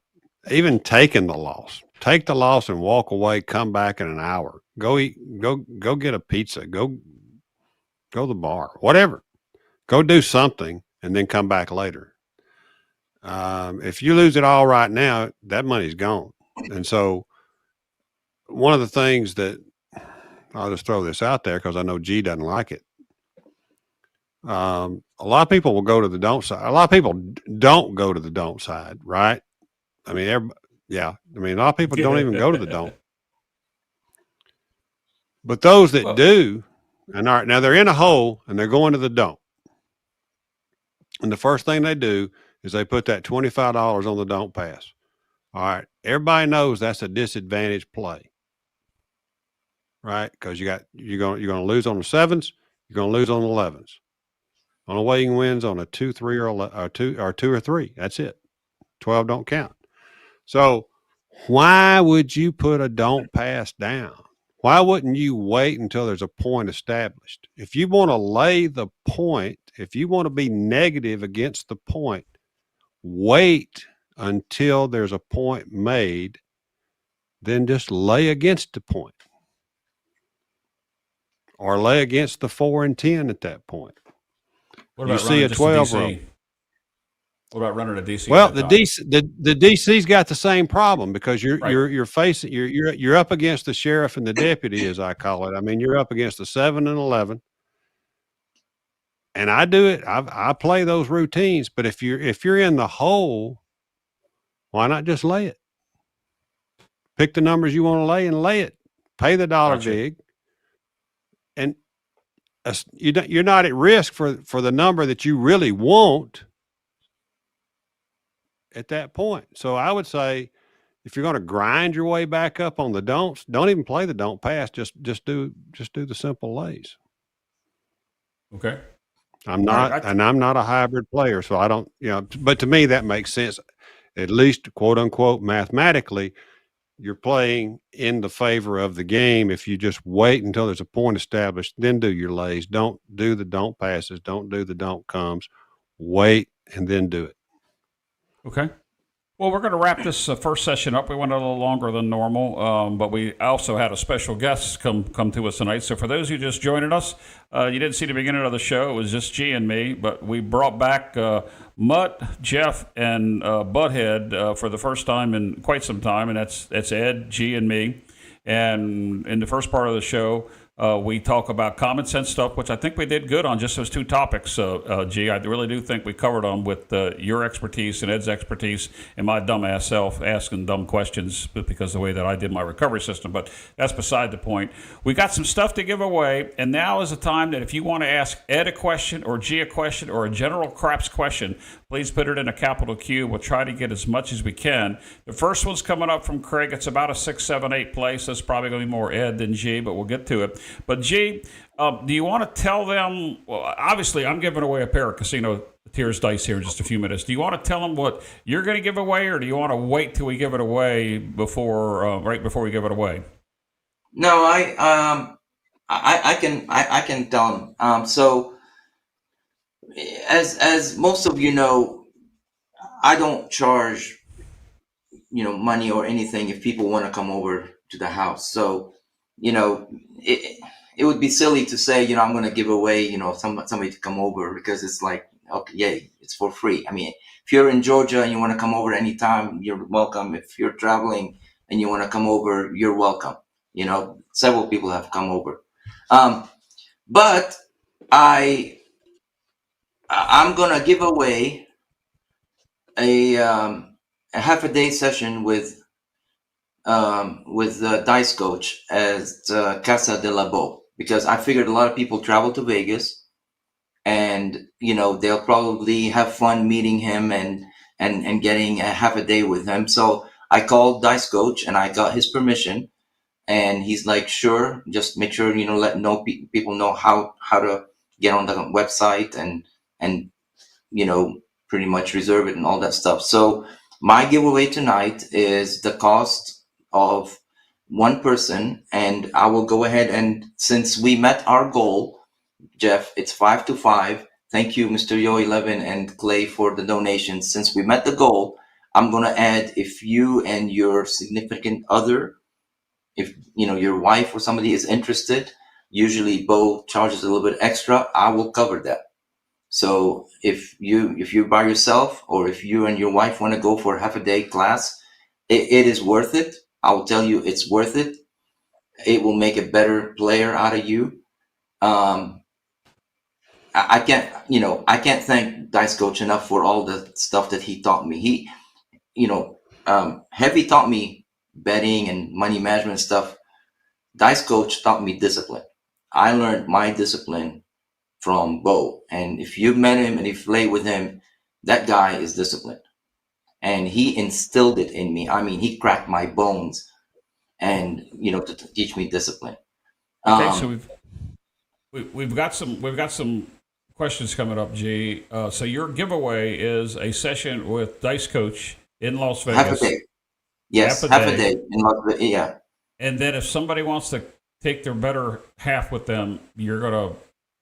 even taking the loss. Take the loss and walk away, come back in an hour. Go eat, go get a pizza, go to the bar, whatever. Go do something and then come back later. If you lose it all right now, that money's gone. And so one of the things that I'll just throw this out there because I know G doesn't like it. A lot of people will go to the don't side. A lot of people don't go to the don't side, right? I mean, a lot of people don't even go to the don't. But those that do, now they're in a hole and they're going to the don't. And the first thing they do is they put that $25 on the don't pass. All right. Everybody knows that's a disadvantaged play, right? Because you're going to lose on the 7s. You're going to lose on the 11s. On a way you can win on a 2, 3, or 2 or 3. That's it. 12 don't count. So why would you put a don't pass down? Why wouldn't you wait until there's a point established? If you want to lay the point, if you want to be negative against the point, wait until there's a point made, then just lay against the point. Or lay against the 4 and 10 at that point. What about you see a 12 roll. What about running a DC? Well, the DC's got the same problem because you're facing you're up against the sheriff and the deputy, as I call it. I mean, you're up against the 7 and 11, and I do it. I play those routines, but if you're in the hole, why not just lay it? Pick the numbers you want to lay and lay it. Pay the dollar vig, and you're not at risk for the number that you really want at that point. So I would say, if you're going to grind your way back up on the don'ts, don't even play the don't pass. Just do the simple lays. Okay. I'm not a hybrid player, so I don't, but to me that makes sense. At least, quote unquote, mathematically, you're playing in the favor of the game. If you just wait until there's a point established, then do your lays. Don't do the don't passes. Don't do the don't comes. Wait and then do it. Okay. Well, we're going to wrap this first session up. We went a little longer than normal, but we also had a special guest come to us tonight. So for those who just joining us, you didn't see the beginning of the show. It was just G and me, but we brought back Mutt, Jeff, and Butthead for the first time in quite some time, and that's Ed, G, and me. And in the first part of the show, we talk about common sense stuff, which I think we did good on just those two topics, G. I really do think we covered them with your expertise and Ed's expertise and my dumbass self asking dumb questions because of the way that I did my recovery system. But that's beside the point. We got some stuff to give away, and now is the time that if you want to ask Ed a question or G a question or a general craps question, please put it in a capital Q. We'll try to get as much as we can. The first one's coming up from Craig. It's about a 6, 7, 8 place. That's probably going to be more Ed than G, but we'll get to it. But G, do you want to tell them? Well, obviously, I'm giving away a pair of Casino Tears dice here in just a few minutes. Do you want to tell them what you're going to give away, or do you want to wait till we give it away right before we give it away? No, I can tell them. So, as most of you know, I don't charge money or anything if people want to come over to the house. So, it would be silly to say, I'm going to give away, somebody to come over, because it's like, okay, yay, it's for free. I mean, if you're in Georgia and you want to come over anytime, you're welcome. If you're traveling and you want to come over, you're welcome. Several people have come over. But I'm going to give away a half a day session with the dice coach as Casa de la Bo, because I figured a lot of people travel to Vegas, and they'll probably have fun meeting him and getting a half a day with him. So I called dice coach and I got his permission, and he's like, sure, just make sure let people know how to get on the website and pretty much reserve it and all that stuff. So my giveaway tonight is the cost of one person, and I will go ahead, and since we met our goal, Jeff, it's 5 to 5. Thank you, Mr. Yo11 and Clay, for the donations. Since we met the goal, I'm going to add, if you and your significant other, if your wife or somebody is interested, usually Bo charges a little bit extra, I will cover that. So if you're by yourself, or if you and your wife want to go for a half a day class, it is worth it. I will tell you, it's worth it. It will make a better player out of you. I can't thank Dice Coach enough for all the stuff that he taught me. Heavy taught me betting and money management stuff. Dice Coach taught me discipline. I learned my discipline from Bo, and if you've met him and if you play with him, that guy is disciplined, and he instilled it in me. I mean, he cracked my bones, and to teach me discipline. Okay, so we've got some questions coming up, G. So your giveaway is a session with Dice Coach in Las Vegas. Half a day. Yes, half a day in Las Vegas. Yeah. And then if somebody wants to take their better half with them, you're gonna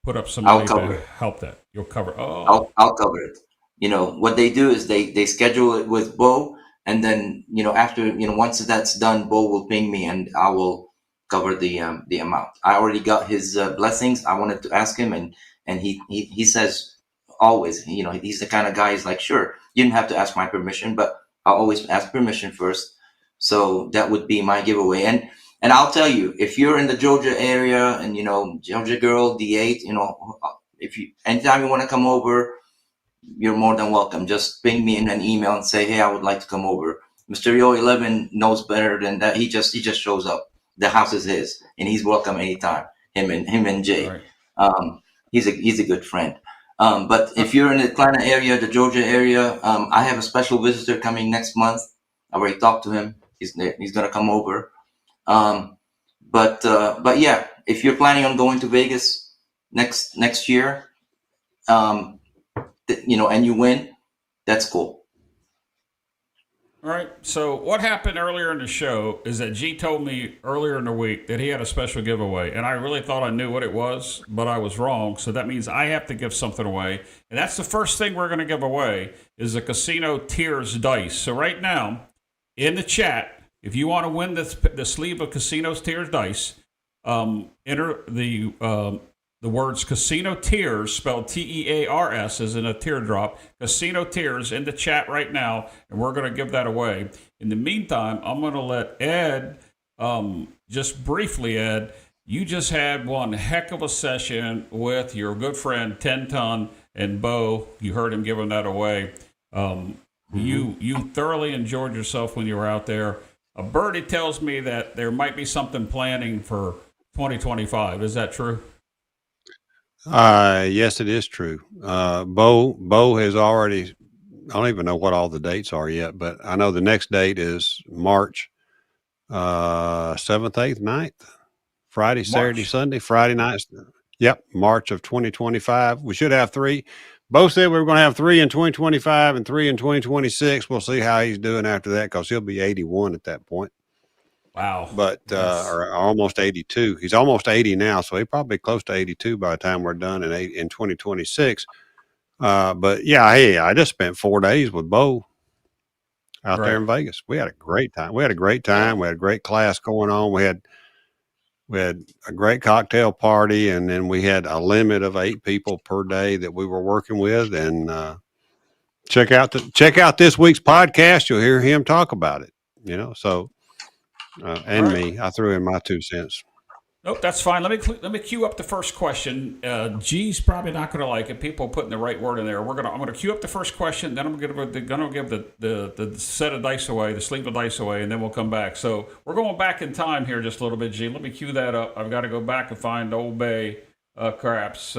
put up some I'll money cover to it. help that. You'll cover. Oh, I'll cover it. What they do is they schedule it with Bo, and then after once that's done, Bo will ping me, and I will cover the amount. I already got his blessings. I wanted to ask him, and he says always, he's the kind of guy. He's like, sure, you didn't have to ask my permission, but I'll always ask permission first. So that would be my giveaway, and I'll tell you, if you're in the Georgia area, and Georgia girl D8, if you anytime you want to come over, you're more than welcome. Just ping me in an email and say, hey, I would like to come over. Mr. Yo 11 knows better than that. He just shows up. The house is his, and he's welcome anytime. Him and Jay. right. He's a good friend. But if you're in the Atlanta area, the Georgia area, I have a special visitor coming next month. I already talked to him. He's gonna come over. But yeah, if you're planning on going to Vegas next year, and you win, that's cool. All right. So what happened earlier in the show is that G told me earlier in the week that he had a special giveaway, and I really thought I knew what it was, but I was wrong. So that means I have to give something away, and that's the first thing we're going to give away is the Casino Tiers dice. So right now, in the chat, if you want to win the sleeve of Casino Tiers dice, enter the words Casino Tiers, spelled Tears, as in a teardrop, Casino Tiers in the chat right now, and we're going to give that away. In the meantime, I'm going to let Ed, just briefly, Ed, you just had one heck of a session with your good friend 10 Ton and Bo. You heard him giving that away. You thoroughly enjoyed yourself when you were out there. A birdie tells me that there might be something planning for 2025. Is that true? Yes, it is true. Bo has already, I don't even know what all the dates are yet, but I know the next date is March 7th, 8th, 9th, Friday, Saturday, Sunday, Friday nights. Yep. March of 2025. We should have 3. Bo said we were going to have 3 in 2025 and 3 in 2026. We'll see how he's doing after that, because he'll be 81 at that point. Wow. But or almost 82. He's almost 80 now, so he'll probably be close to 82 by the time we're done in 2026. But yeah, hey, I just spent 4 days with Bo out there in Vegas. We had a great time. We had a great class going on. We had a great cocktail party, and then we had a limit of 8 people per day that we were working with. And check out this week's podcast. You'll hear him talk about it. So. Me, I threw in my 2 cents. Nope, that's fine. Let me cue up the first question. G's probably not going to like it. People putting the right word in there. I'm going to cue up the first question. Then I'm going to give the set of dice away, the sleeve of dice away, and then we'll come back. So we're going back in time here just a little bit, G. Let me cue that up. I've got to go back and find Old Bay Craps.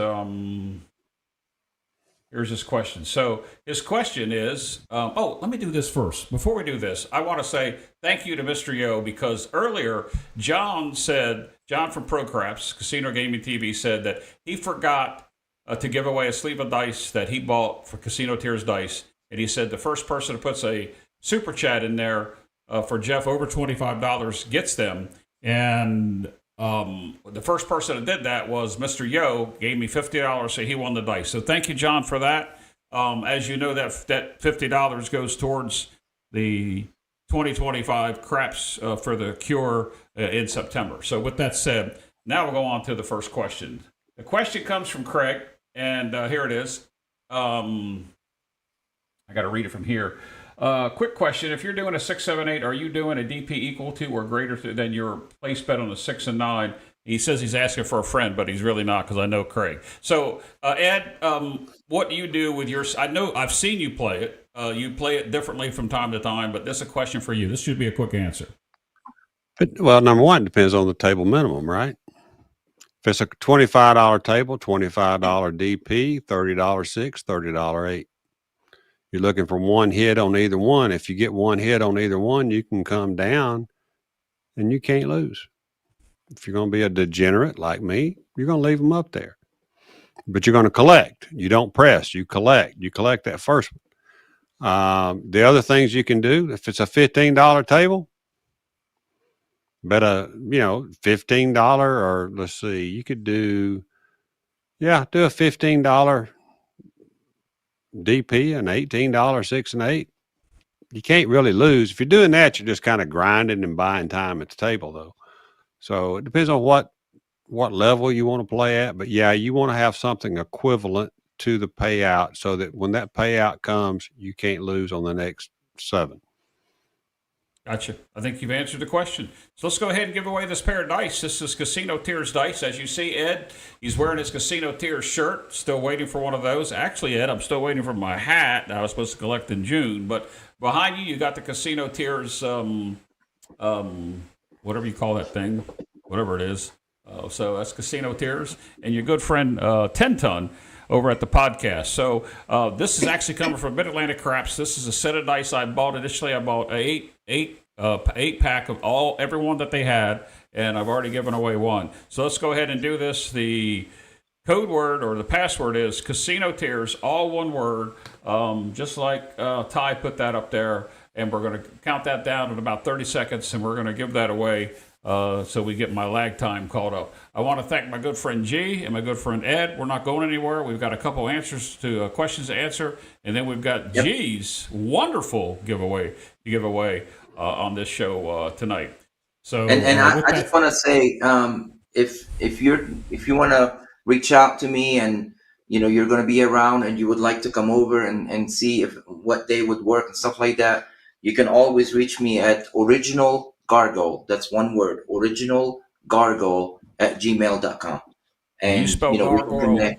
Here's his question. So his question is, let me do this first. Before we do this, I want to say thank you to Mr. Yo, because earlier John from Pro Craps, Casino Gaming TV, said that he forgot to give away a sleeve of dice that he bought for Casino Tiers dice. And he said the first person who puts a super chat in there for Jeff over $25 gets them. And the first person that did that was Mr. Yo, gave me $50, so he won the dice. So thank you, John, for that. As you know, that $50 goes towards the 2025 craps for the cure in September. So with that said, now we'll go on to the first question. The question comes from Craig, and here it is. I got to read it from here. Quick question. If you're doing a 6, 7, 8, are you doing a DP equal to or greater than your place bet on the 6 and 9? He says he's asking for a friend, but he's really not, because I know Craig. So, Ed, what do you do with your... I know I've seen you play it. You play it differently from time to time, but this is a question for you. This should be a quick answer. Well, number one, it depends on the table minimum, right? If it's a $25 table, $25 DP, $30 6, $30 8. You're looking for one hit on either one. If you get one hit on either one, you can come down and you can't lose. If you're going to be a degenerate like me, you're going to leave them up there. But you're going to collect. You don't press. You collect. You collect that first one. The other things you can do, if it's a $15 table, bet $15, or let's see, you could do a $15 DP and $18 6 and 8. You can't really lose. If you're doing that, you're just kind of grinding and buying time at the table, though. So it depends on what level you want to play at. But yeah, you want to have something equivalent to the payout so that when that payout comes, you can't lose on the next 7. Gotcha. I think you've answered the question. So let's go ahead and give away this pair of dice. This is Casino Tears dice. As you see, Ed, he's wearing his Casino Tears shirt. Still waiting for one of those. Actually, Ed, I'm still waiting for my hat that I was supposed to collect in June. But behind you got the Casino Tears, whatever you call that thing, whatever it is. So that's Casino Tears. And your good friend, 10 Ton, over at the podcast. So this is actually coming from Mid-Atlantic Craps. This is a set of dice I bought initially. I bought a 8-pack of everyone that they had, and I've already given away one. So let's go ahead and do this. The code word or the password is Casino Tears, all one word, just like Ty put that up there. And we're going to count that down in about 30 seconds, and we're going to give that away so we get my lag time caught up. I want to thank my good friend G and my good friend Ed. We're not going anywhere. We've got a couple answers to questions to answer, and then we've got G's wonderful giveaway to give away on this show tonight. So, and I just want to say, if you want to reach out to me and you're going to be around and you would like to come over and see what day would work and stuff like that, you can always reach me at Original Gargoyle. That's one word, Original Gargoyle @gmail.com. And you spell Gargoyle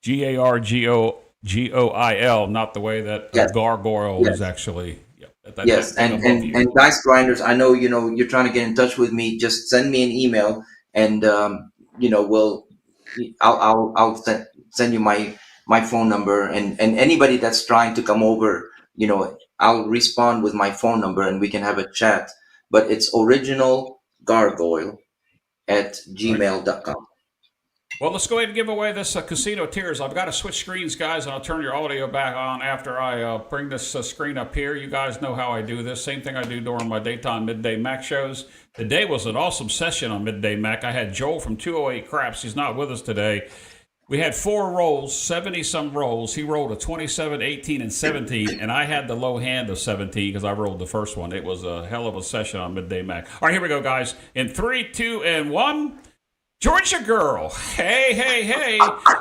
Gargoil, not the way that gargoyle is actually. Yes, and dice grinders, I know you're trying to get in touch with me. Just send me an email, and I'll send you my phone number, and anybody that's trying to come over, I'll respond with my phone number, and we can have a chat. But it's Original Gargoyle @gmail.com. Well, let's go ahead and give away this Casino Tears. I've got to switch screens, guys, and I'll turn your audio back on after I bring this screen up here. You guys know how I do this. Same thing I do during my daytime Midday Mac shows. Today was an awesome session on Midday Mac. I had Joel from 208 Craps. He's not with us today. We had 4 rolls, 70-some rolls. He rolled a 27, 18, and 17, and I had the low hand of 17 because I rolled the first one. It was a hell of a session on Midday Mac. All right, here we go, guys. In 3, 2, and 1... Georgia girl. Hey.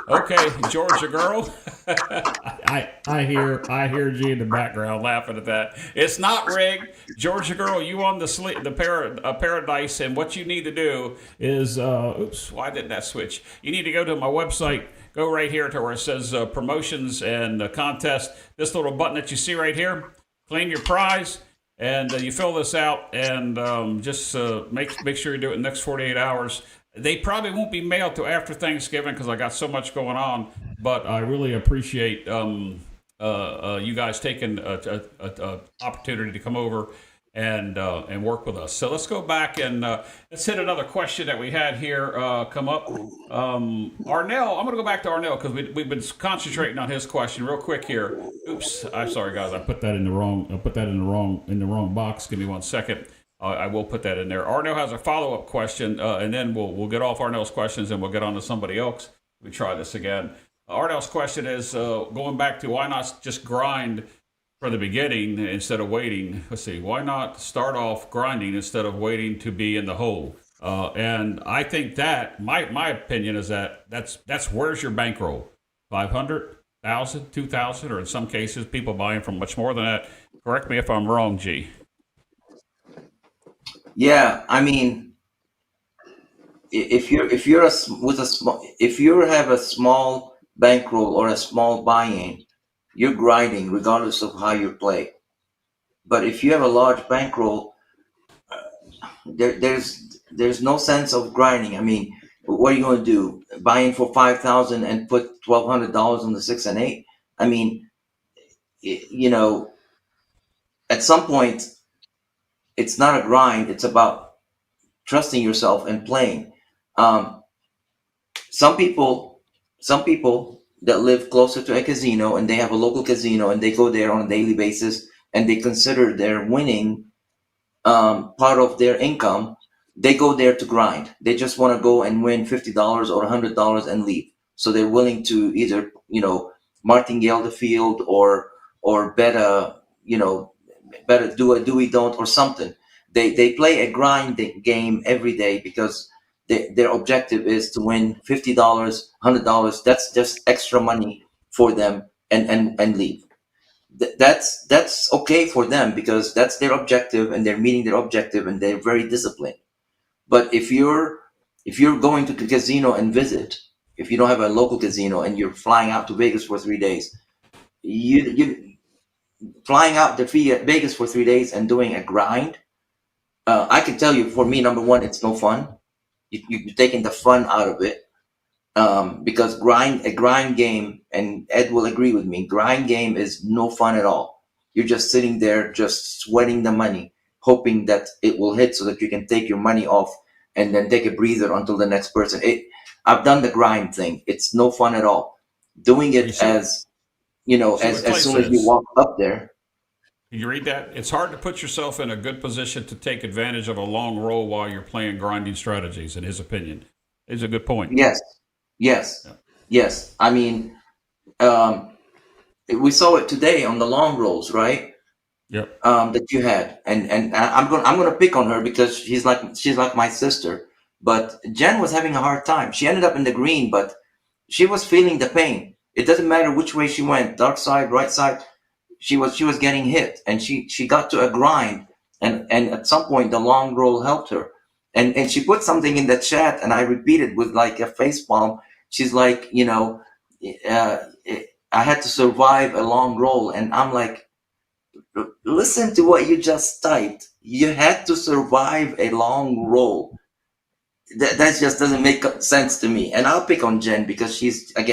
Okay, Georgia girl. I hear G in the background laughing at that. It's not rigged. Georgia girl, you on the paradise, and what you need to do is why didn't that switch? You need to go to my website. Go right here to where it says promotions and contest. This little button that you see right here. Claim your prize. And you fill this out and just make sure you do it in the next 48 hours. They probably won't be mailed till after Thanksgiving because I got so much going on. But I really appreciate you guys taking an opportunity to come over and work with us. So let's go back and let's hit another question that we had here come up. Arnell, I'm going to go back to Arnell because we've been concentrating on his question real quick here. Oops, I'm sorry guys, I put that in the wrong box. Give me 1 second. I will put that in there. Arnell has a follow-up question, and then we'll get off Arnell's questions and we'll get on to somebody else. We try this again. Arnell's question is going back to why not just grind from the beginning instead of waiting. Let's see. Why not start off grinding instead of waiting to be in the hole? And I think that my opinion is that's where's your bankroll? 500, 1,000, 2,000, or in some cases people buying from much more than that. Correct me if I'm wrong, G. Yeah, I mean, if you have a small bankroll or a small buy-in, you're grinding regardless of how you play. But if you have a large bankroll, there's no sense of grinding. I mean, what are you going to do? Buy in for 5,000 and put $1,200 on the 6 and 8? I mean, at some point, it's not a grind. It's about trusting yourself and playing. Some people, that live closer to a casino and they have a local casino and they go there on a daily basis and they consider their winning part of their income, they go there to grind. They just want to go and win $50 or $100 and leave. So they're willing to either, martingale the field or bet do a do we don't or something. They play a grind game every day because their objective is to win $50, $100. That's just extra money for them and leave. That's okay for them because that's their objective and they're meeting their objective and they're very disciplined. But if you're going to the casino and visit, if you don't have a local casino and you're flying out to Vegas for 3 days, you flying out to Vegas for 3 days and doing a grind, I can tell you, for me, number one, it's no fun. You're taking the fun out of it, because a grind game, and Ed will agree with me, grind game is no fun at all. You're just sitting there, just sweating the money, hoping that it will hit so that you can take your money off and then take a breather until the next person. I've done the grind thing. It's no fun at all. Doing it as soon as you walk up there. You read that? It's hard to put yourself in a good position to take advantage of a long roll while you're playing grinding strategies, in his opinion. It's a good point. Yes. I mean, we saw it today on the long rolls, right? Yep. That you had, and I'm gonna pick on her because she's like my sister. But Jen was having a hard time. She ended up in the green, but she was feeling the pain. It doesn't matter which way she went, dark side, right side. She was getting hit, and she got to a grind, and at some point the long roll helped her, and she put something in the chat, and I repeated with like a face palm. She's like, I had to survive a long roll, and I'm like, listen to what you just typed. You had to survive a long roll. That just doesn't make sense to me. And I'll pick on Jen because she's like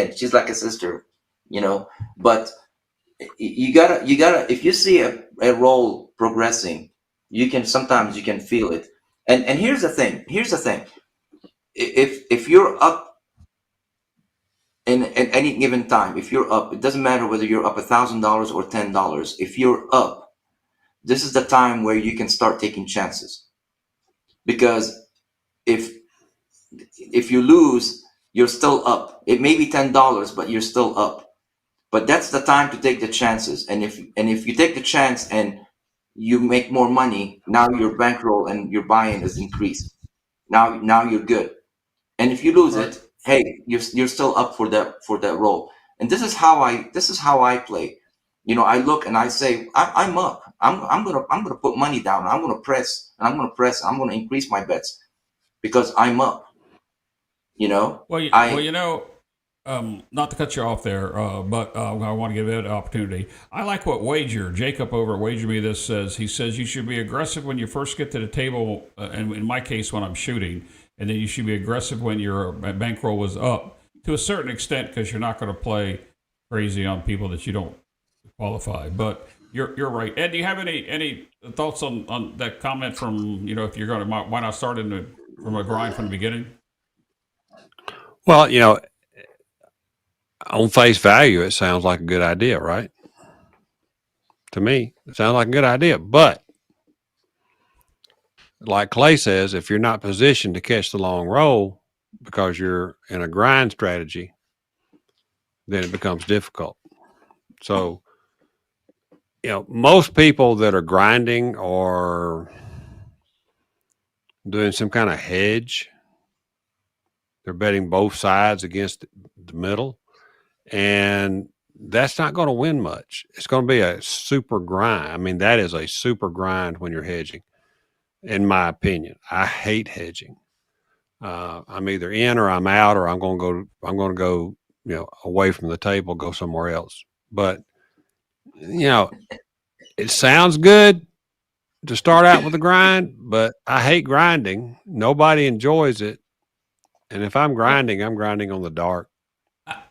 a sister, but you gotta, if you see a roll progressing, sometimes you can feel it. And here's the thing. If you're up at any given time, if you're up, it doesn't matter whether you're up $1,000 or $10. If you're up, this is the time where you can start taking chances. Because if you lose, you're still up. It may be $10, but you're still up. But that's the time to take the chances. And if you take the chance and you make more money, now your bankroll and your buy-in is increased. Now you're good. And if you lose it, hey, you're still up for that roll. And this is how I play. I look and I say, I'm up. I'm gonna put money down. I'm gonna press. I'm gonna increase my bets because I'm up. Not to cut you off there, but I want to give Ed an opportunity. I like what Jacob over at Wager Me This says. He says you should be aggressive when you first get to the table, and in my case, when I'm shooting, and then you should be aggressive when your bankroll was up to a certain extent because you're not going to play crazy on people that you don't qualify. But you're right. Ed, do you have any thoughts on that comment from, if you're going to, why not start from a grind from the beginning? Well, on face value, it sounds like a good idea, right? To me, it sounds like a good idea. But like Clay says, if you're not positioned to catch the long roll because you're in a grind strategy, then it becomes difficult. So, most people that are grinding or doing some kind of hedge, they're betting both sides against the middle. And that's not going to win much. It's going to be a super grind. I mean, that is a super grind when you're hedging, in my opinion. I hate hedging. I'm either in or I'm out, or I'm going to go, away from the table, go somewhere else. But, it sounds good to start out with a grind, but I hate grinding. Nobody enjoys it. And if I'm grinding on the dark.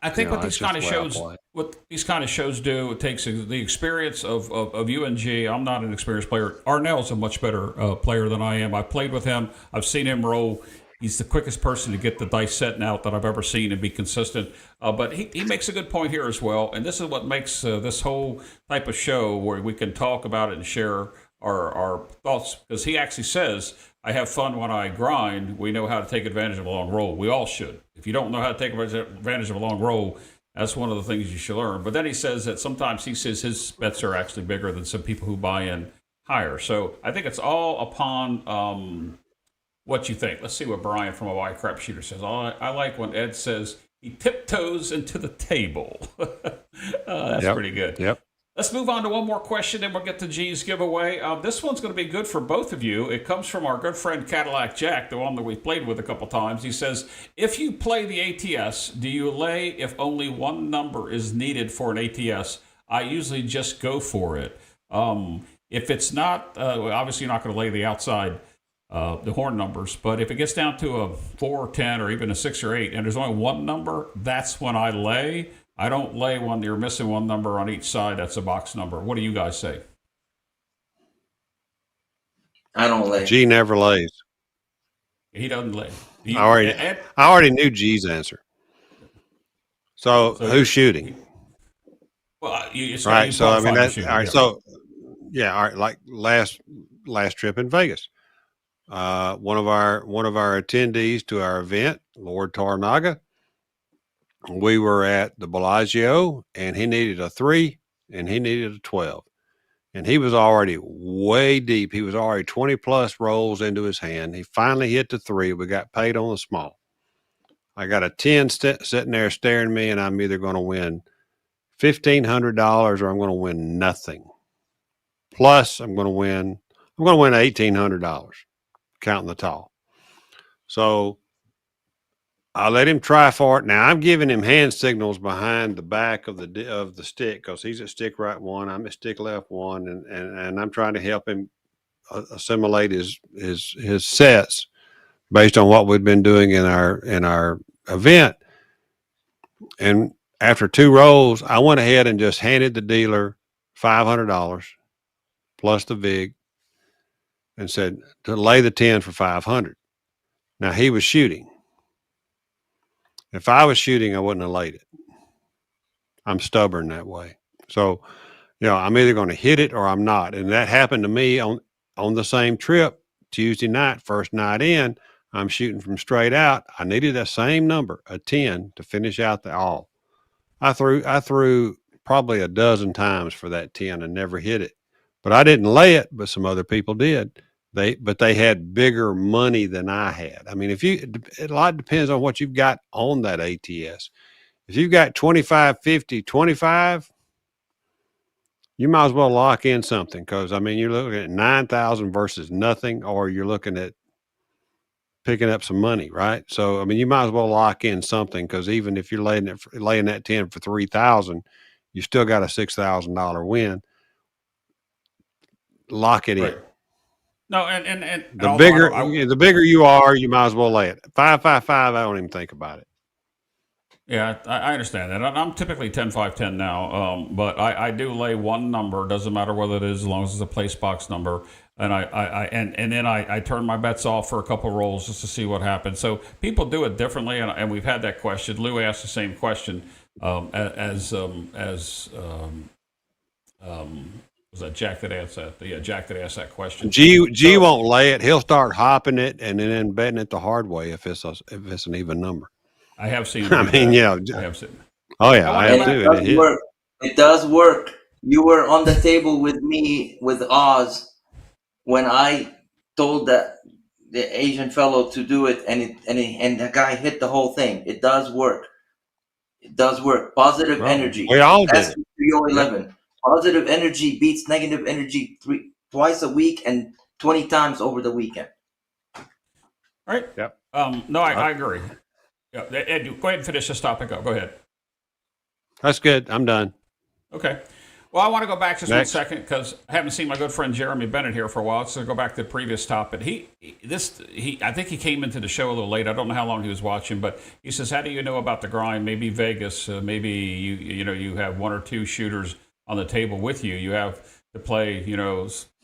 I think what these kind of shows do, it takes the experience of UNG. I'm not an experienced player. Arnell's a much better player than I am. I played with him. I've seen him roll. He's the quickest person to get the dice set out that I've ever seen and be consistent. But he makes a good point here as well. And this is what makes this whole type of show where we can talk about it and share our thoughts. Because he actually says, I have fun when I grind. We know how to take advantage of a long roll. We all should. If you don't know how to take advantage of a long roll, that's one of the things you should learn. But then he says that sometimes he says his bets are actually bigger than some people who buy in higher. So I think it's all upon what you think. Let's see what Brian from a Wide Crap Shooter says. I like when Ed says he tiptoes into the table. That's pretty good. Yep. Let's move on to one more question, then we'll get to G's giveaway. This one's going to be good for both of you. It comes from our good friend Cadillac Jack, the one that we've played with a couple times. He says, if you play the ATS, do you lay if only one number is needed for an ATS? I usually just go for it. If it's not, obviously you're not going to lay the outside, the horn numbers, but if it gets down to a 4 or 10 or even a 6 or 8, and there's only one number, that's when I lay. I don't lay when you're missing one number on each side. That's a box number. What do you guys say? I don't lay. G never lays. He doesn't lay. I already knew G's answer. So who's shooting? Well, it's All right. So I mean, that's shooting, all right. So yeah, all right. Like last trip in Vegas, one of our attendees to our event, Lord Tornaga, we were at the Bellagio, and he needed a 3 and he needed a 12, and he was already way deep. He was already 20 plus rolls into his hand. He finally hit the 3. We got paid on the small. I got a 10 sitting there staring at me, and I'm either going to win $1,500 or I'm going to win nothing. Plus, I'm going to win $1,800 counting the tall. So I let him try for it. Now I'm giving him hand signals behind the back of the stick, because he's at stick right 1, I'm at stick left 1, and I'm trying to help him assimilate his sets based on what we've been doing in our event. And after 2 rolls, I went ahead and just handed the dealer $500 plus the VIG and said to lay the 10 for $500. Now he was shooting. If I was shooting, I wouldn't have laid it. I'm stubborn that way. So, I'm either going to hit it or I'm not. And that happened to me on the same trip, Tuesday night, first night in. I'm shooting from straight out. I needed that same number, a 10, to finish out the all. I threw probably a dozen times for that 10 and never hit it. But I didn't lay it, but some other people did. But they had bigger money than I had. I mean, a lot depends on what you've got on that ATS. If you've got 25, 50, 25, you might as well lock in something, because, I mean, you're looking at 9,000 versus nothing, or you're looking at picking up some money, right? So, I mean, you might as well lock in something, because even if you're laying that 10 for 3,000, you still got a $6,000 win. Lock it in. No, and the bigger you are, you might as well lay it. 555. I don't even think about it. Yeah, I understand that. I'm typically 10-5-10 now, but I do lay one number. Doesn't matter whether it is, as long as it's a place box number. And then I turn my bets off for a couple rolls just to see what happens. So people do it differently, and we've had that question. Lou asked the same question was that Jack that asked that? Yeah, Jack that asked that question. G won't lay it. He'll start hopping it and then betting it the hard way if it's an even number. I have seen it. I mean, I have seen it. Oh yeah, I have too. It does work. You were on the table with me with Oz when I told the Asian fellow to do it, and the guy hit the whole thing. It does work. It does work. Positive energy. We all did. That's 311. Positive energy beats negative energy twice a week and 20 times over the weekend. All right. Yep. No, I agree. Yeah, Ed, go ahead and finish this topic up. Go ahead. That's good. I'm done. Okay. Well, I want to go back just 1 second, because I haven't seen my good friend Jeremy Bennett here for a while. So go back to the previous topic. I think he came into the show a little late. I don't know how long he was watching, but he says, "How do you know about the grind? Maybe Vegas. Maybe you have 1 or 2 shooters on the table with you. You have to play,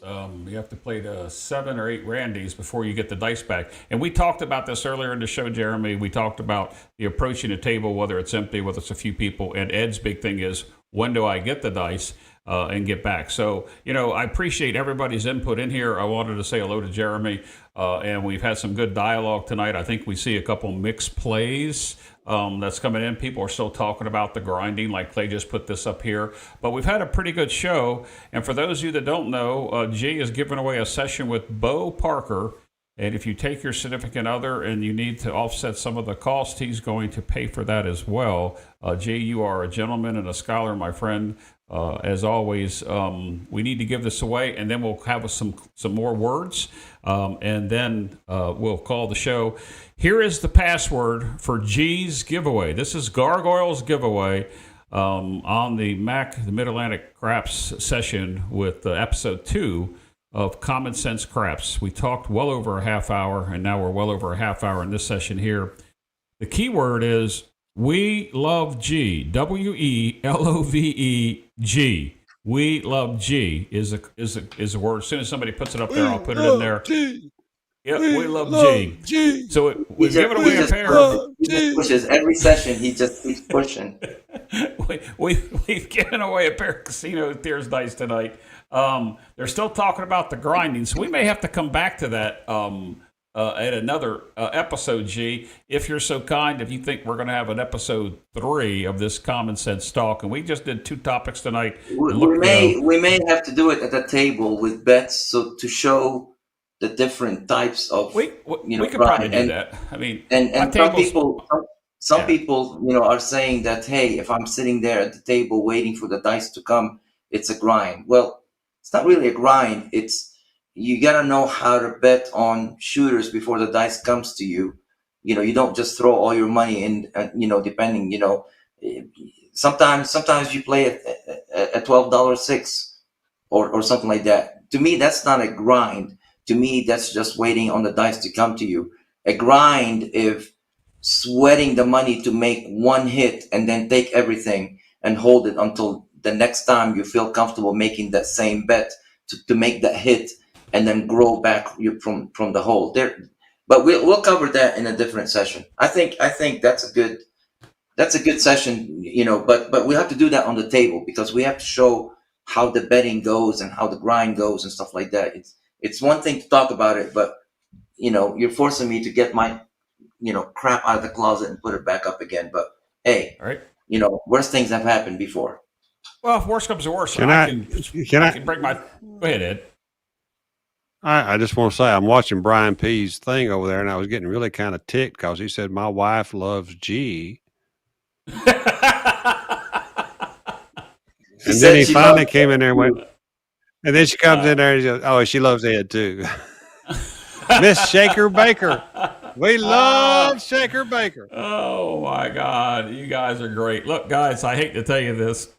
You have to play the 7 or 8 Randys before you get the dice back. And we talked about this earlier in the show, Jeremy. We talked about the approaching the table, whether it's empty, whether it's a few people. And Ed's big thing is, when do I get the dice and get back? So, I appreciate everybody's input in here. I wanted to say hello to Jeremy. And we've had some good dialogue tonight. I think we see a couple mixed plays that's coming in. People are still talking about the grinding, like Clay just put this up here. But we've had a pretty good show. And for those of you that don't know, G is giving away a session with Bo Parker. And if you take your significant other and you need to offset some of the cost, he's going to pay for that as well. G, you are a gentleman and a scholar, my friend. As always, we need to give this away, and then we'll have some more words, and then we'll call the show. Here is the password for G's giveaway. This is Gargoyle's giveaway on the Mid-Atlantic Craps session with episode 2 of Common Sense Craps. We talked well over a half hour, and now we're well over a half hour in this session here. The key word is We Love G. WELOVEG. We Love G is a word. As soon as somebody puts it up there, I'll put it in there. Yep, we love G. So we've given away a pair. He just pushes every session. He just keeps pushing. We've given away a pair of Casino Tears dice tonight. They're still talking about the grinding, so we may have to come back to that at another episode, G. If you're so kind, if you think we're going to have an episode 3 of this Common Sense Talk, and we just did 2 topics tonight. We may have to do it at a table with bets, so to show the different types of we could probably do that. I mean, and some people are saying that, hey, if I'm sitting there at the table waiting for the dice to come, it's a grind. Well, it's not really a grind. You got to know how to bet on shooters before the dice comes to you. You don't just throw all your money in, depending, sometimes you play a $12 6 or something like that. To me, that's not a grind. To me, that's just waiting on the dice to come to you. A grind is sweating the money to make one hit and then take everything and hold it until the next time you feel comfortable making that same bet to make that hit and then grow back from the hole there. But we'll cover that in a different session. I think that's a good session, but we have to do that on the table because we have to show how the betting goes and how the grind goes and stuff like that. It's one thing to talk about it, but you're forcing me to get my crap out of the closet and put it back up again. But hey, all right. Worse things have happened before. Well, if worse comes to worse, I can break my. Go ahead, Ed. I just want to say I'm watching Brian P's thing over there, and I was getting really kind of ticked because he said my wife loves G. And then he finally came in there and went. And then she comes in there and she goes, oh, she loves Ed too. Miss Shaker Baker. We love Shaker Baker. Oh, my God. You guys are great. Look, guys, I hate to tell you this.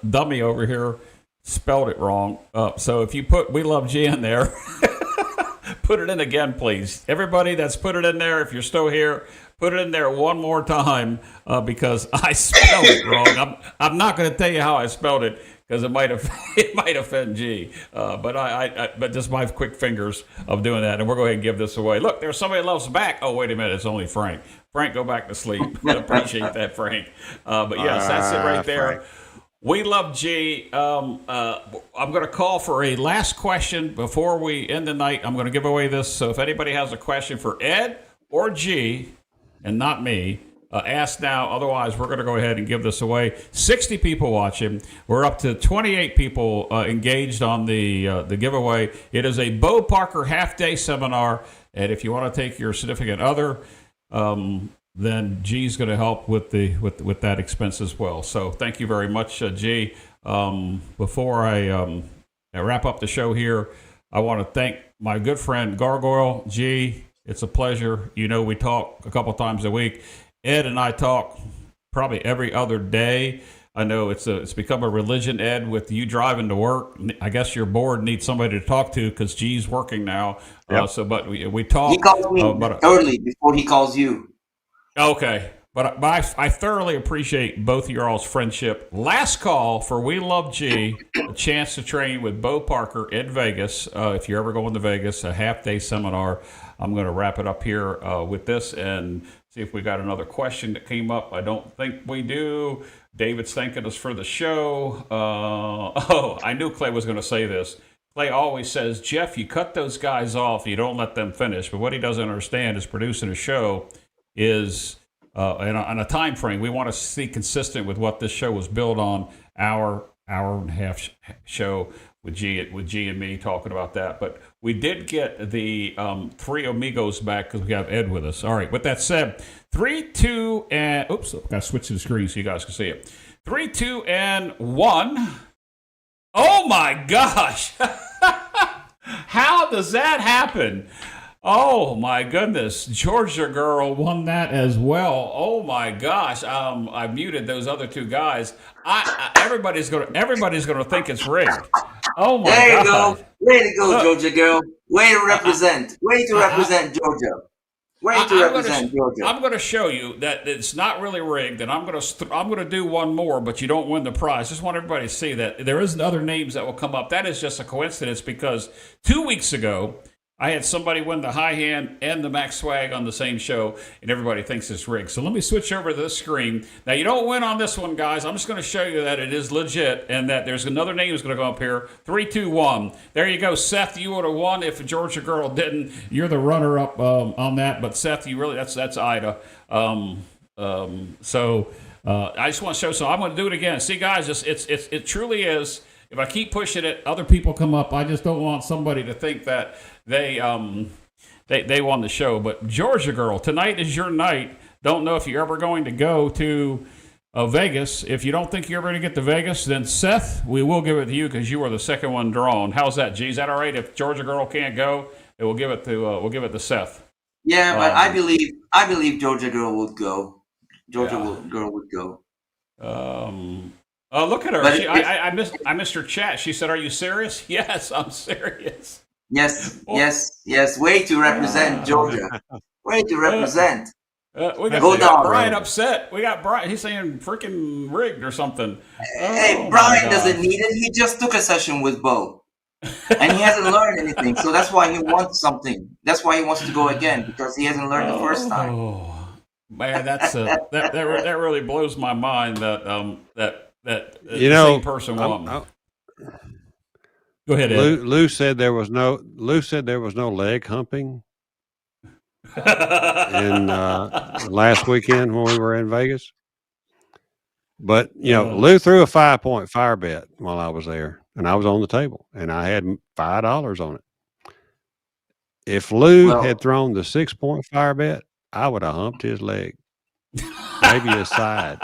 Dummy over here spelled it wrong. So if you put We Love G in there, put it in again, please. Everybody that's put it in there, if you're still here, put it in there one more time because I spelled it wrong. I'm not going to tell you how I spelled it, because it might offend G, but just my quick fingers of doing that, and we'll go ahead and give this away. Look, there's somebody else back. Oh, wait a minute, it's only Frank. Frank, go back to sleep. I appreciate that, Frank. But yes, that's it right there. Frank. We love G. I'm going to call for a last question before we end the night. I'm going to give away this. So if anybody has a question for Ed or G, and not me, ask now. Otherwise, we're going to go ahead and give this away. 60 people watching. We're up to 28 people engaged on the giveaway. It is a Bo Parker half-day seminar, and if you want to take your significant other, then G's going to help with that expense as well. So thank you very much, G. Before I wrap up the show here, I want to thank my good friend Gargoyle. G, it's a pleasure. We talk a couple times a week. Ed and I talk probably every other day. I know it's become a religion, Ed, with you driving to work. I guess your board needs somebody to talk to because G's working now. Yep. But we talk. He calls me early before he calls you. Okay. But I thoroughly appreciate both of your all's friendship. Last call for We Love G, a chance to train with Bo Parker in Vegas. If you're ever going to Vegas, a half-day seminar. I'm going to wrap it up here with this and see if we got another question that came up. I don't think we do. David's thanking us for the show. I knew Clay was going to say this. Clay always says, Jeff, you cut those guys off. You don't let them finish. But what he doesn't understand is producing a show is... on a time frame, we want to see consistent with what this show was built on. Hour and a half show with G and me talking about that. But we did get the three amigos back because we have Ed with us. All right. With that said, 3, 2, and oops, got to switch to the screen so you guys can see it. 3, 2, and 1. Oh my gosh! How does that happen? Oh my goodness, Georgia girl won that as well. Oh my gosh, I muted those other two guys. Everybody's gonna think it's rigged. Oh my god! There you go. Way to go, Georgia girl. Way to represent. Way to represent Georgia. Way to represent Georgia. I'm going to show you that it's not really rigged, and I'm going to do one more, but you don't win the prize. Just want everybody to see that there is other names that will come up. That is just a coincidence because 2 weeks ago. I had somebody win the high hand and the max swag on the same show, and everybody thinks it's rigged. So let me switch over to this screen. Now, you don't win on this one, guys. I'm just going to show you that it is legit and that there's another name that's going to go up here. 3, 2, 1. There you go. Seth, you would have won if Georgia Girl didn't. You're the runner-up on that. But, Seth, you really that's Ida. I just want to show. So I'm going to do it again. See, guys, it truly is. If I keep pushing it, other people come up. I just don't want somebody to think that they won the show. But Georgia Girl, tonight is your night. Don't know if you're ever going to go to Vegas. If you don't think you're ever going to get to Vegas, then Seth, we will give it to you because you are the second one drawn. How's that, G? Is that all right? If Georgia Girl can't go, we'll give it to Seth. Yeah, but I believe Georgia girl would go. Girl would go. Look at her. I missed her chat. She said, "Are you serious?" Yes, I'm serious. Yes. Way to represent Georgia. Way to represent. We got Brian upset. We got Brian. He's saying freaking rigged or something. Hey, Brian doesn't need it. He just took a session with Bo, and he hasn't learned anything. So that's why he wants something. That's why he wants to go again because he hasn't learned the first time. Oh man, that really blows my mind. That same person won. Go ahead, Ed. Lou said there was no leg humping in last weekend when we were in Vegas. But Lou threw a 5-point fire bet while I was there, and I was on the table, and I had $5 on it. If Lou had thrown the 6-point fire bet, I would have humped his leg, maybe his side.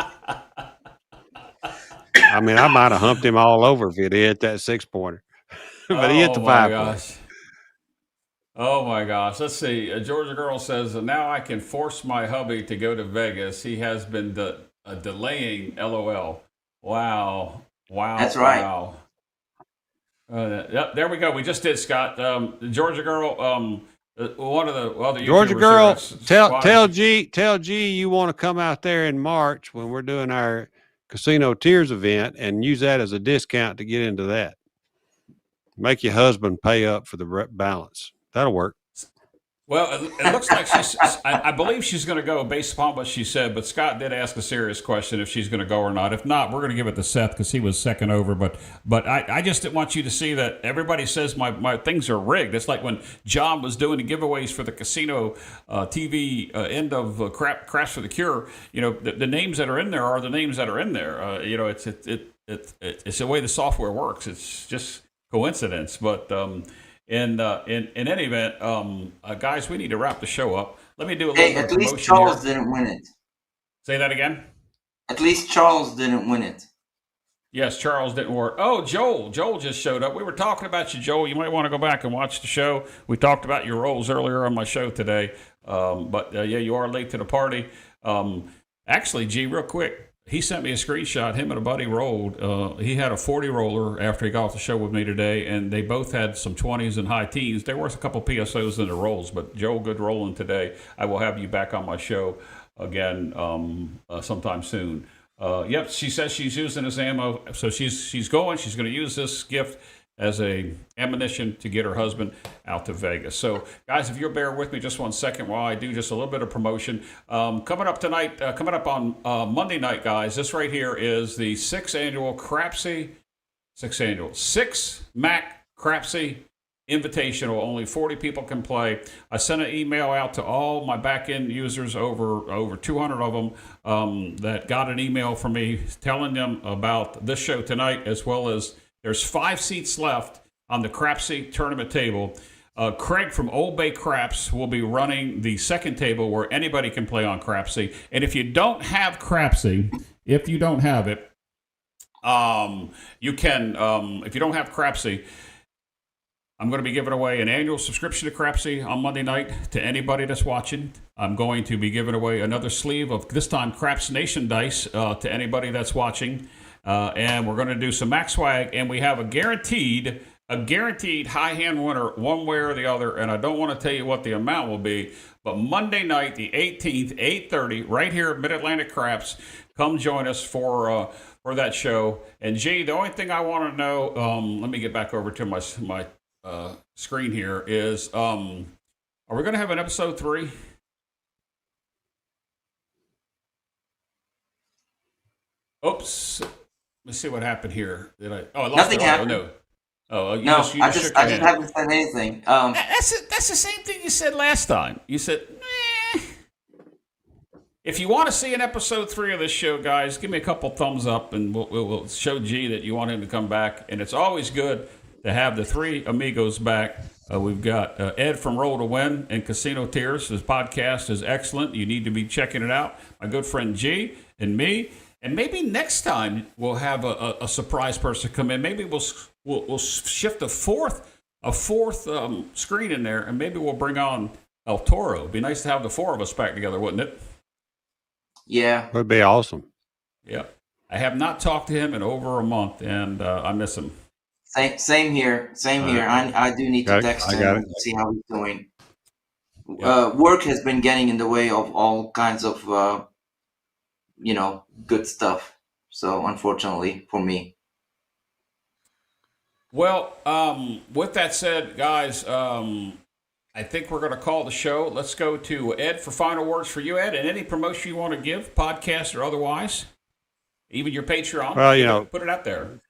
I mean, I might have humped him all over if he'd hit that 6-pointer. But he hit the 5-point. Oh my gosh. Let's see. Georgia Girl says, now I can force my hubby to go to Vegas. He has been delaying LOL. Wow. That's right. Wow. Yep, there we go. We just did, Scott. Georgia Girl, one of the other Georgia Girl, tell G you want to come out there in March when we're doing our Casino Tiers event and use that as a discount to get into that. Make your husband pay up for the balance. That'll work. Well, it looks like I believe she's going to go based upon what she said, but Scott did ask a serious question if she's going to go or not. If not, we're going to give it to Seth because he was second over. But I just didn't want you to see that everybody says my things are rigged. It's like when John was doing the giveaways for the casino TV end of Craps for the Cure. The names that are in there are the names that are in there. It's the way the software works. It's just coincidence, but in any event, guys, we need to wrap the show up. Let me do a little bit of at least promotion Charles here. didn't win it. Say that again. At least Charles didn't win it. Yes, Charles didn't work. Oh, Joel just showed up. We were talking about you, Joel. You might want to go back and watch the show. We talked about your roles earlier on my show today. But you are late to the party. Actually, G, real quick. He sent me a screenshot. Him and a buddy rolled. He had a 40 roller after he got off the show with me today, and they both had some 20s and high teens. There were a couple PSOs in the rolls, but Joel, good rolling today. I will have you back on my show again sometime soon. Yep, she says she's using this ammo, so she's going to use this gift as a ammunition to get her husband out to Vegas. So, guys, if you'll bear with me just 1 second while I do just a little bit of promotion. Coming up tonight, coming up on Monday night, guys, this right here is the 6th annual Six Mac Crapsy Invitational. Only 40 people can play. I sent an email out to all my back-end users, over 200 of them, that got an email from me telling them about this show tonight, as well as there's 5 seats left on the Crapsy tournament table. Craig from Old Bay Craps will be running the second table where anybody can play on Crapsy. And if you don't have Crapsy, if you don't have it, you can, if you don't have Crapsy, I'm going to be giving away an annual subscription to Crapsy on Monday night to anybody that's watching. I'm going to be giving away another sleeve of, this time, Craps Nation dice to anybody that's watching. And we're going to do some Max Swag, and we have a guaranteed high hand winner one way or the other. And I don't want to tell you what the amount will be, but Monday night, the 18th, 8:30, right here at Mid-Atlantic Craps. Come join us for that show. And G, the only thing I want to know, let me get back over to my screen here, is are we going to have an episode 3? Oops. Let's see what happened here. Did I? Oh, I lost Nothing the happened. No. Oh, No, I just shook your head. haven't said anything. That's the same thing you said last time. You said, meh. If you want to see an episode 3 of this show, guys, give me a couple thumbs up, and we'll show G that you want him to come back. And it's always good to have the 3 amigos back. We've got Ed from Roll to Win and Casino Tears. His podcast is excellent. You need to be checking it out. My good friend G and me. And maybe next time we'll have a surprise person come in. Maybe we'll shift a fourth screen in there, and maybe we'll bring on El Toro. It'd be nice to have the 4 of us back together, wouldn't it? Yeah. Would be awesome. Yeah. I have not talked to him in over a month, and I miss him. Same here. I do need to text him and see how he's doing. Yeah. Work has been getting in the way of all kinds of, good stuff. So unfortunately for me. Well, with that said, guys, I think we're going to call the show. Let's go to Ed for final words for you, Ed, and any promotion you want to give, podcast or otherwise, even your Patreon. Well, put it out there.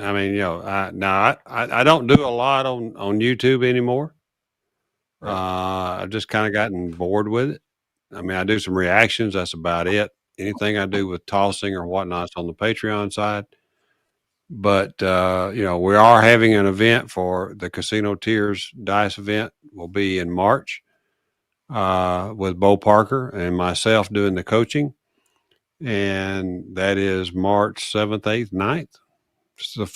I mean, I don't do a lot on YouTube anymore. Right. I've just kind of gotten bored with it. I mean, I do some reactions. That's about it. Anything I do with tossing or whatnot's on the Patreon side. But, we are having an event for the Casino Tears Dice event. Will be in March with Bo Parker and myself doing the coaching. And that is March 7th, 8th, 9th. It's the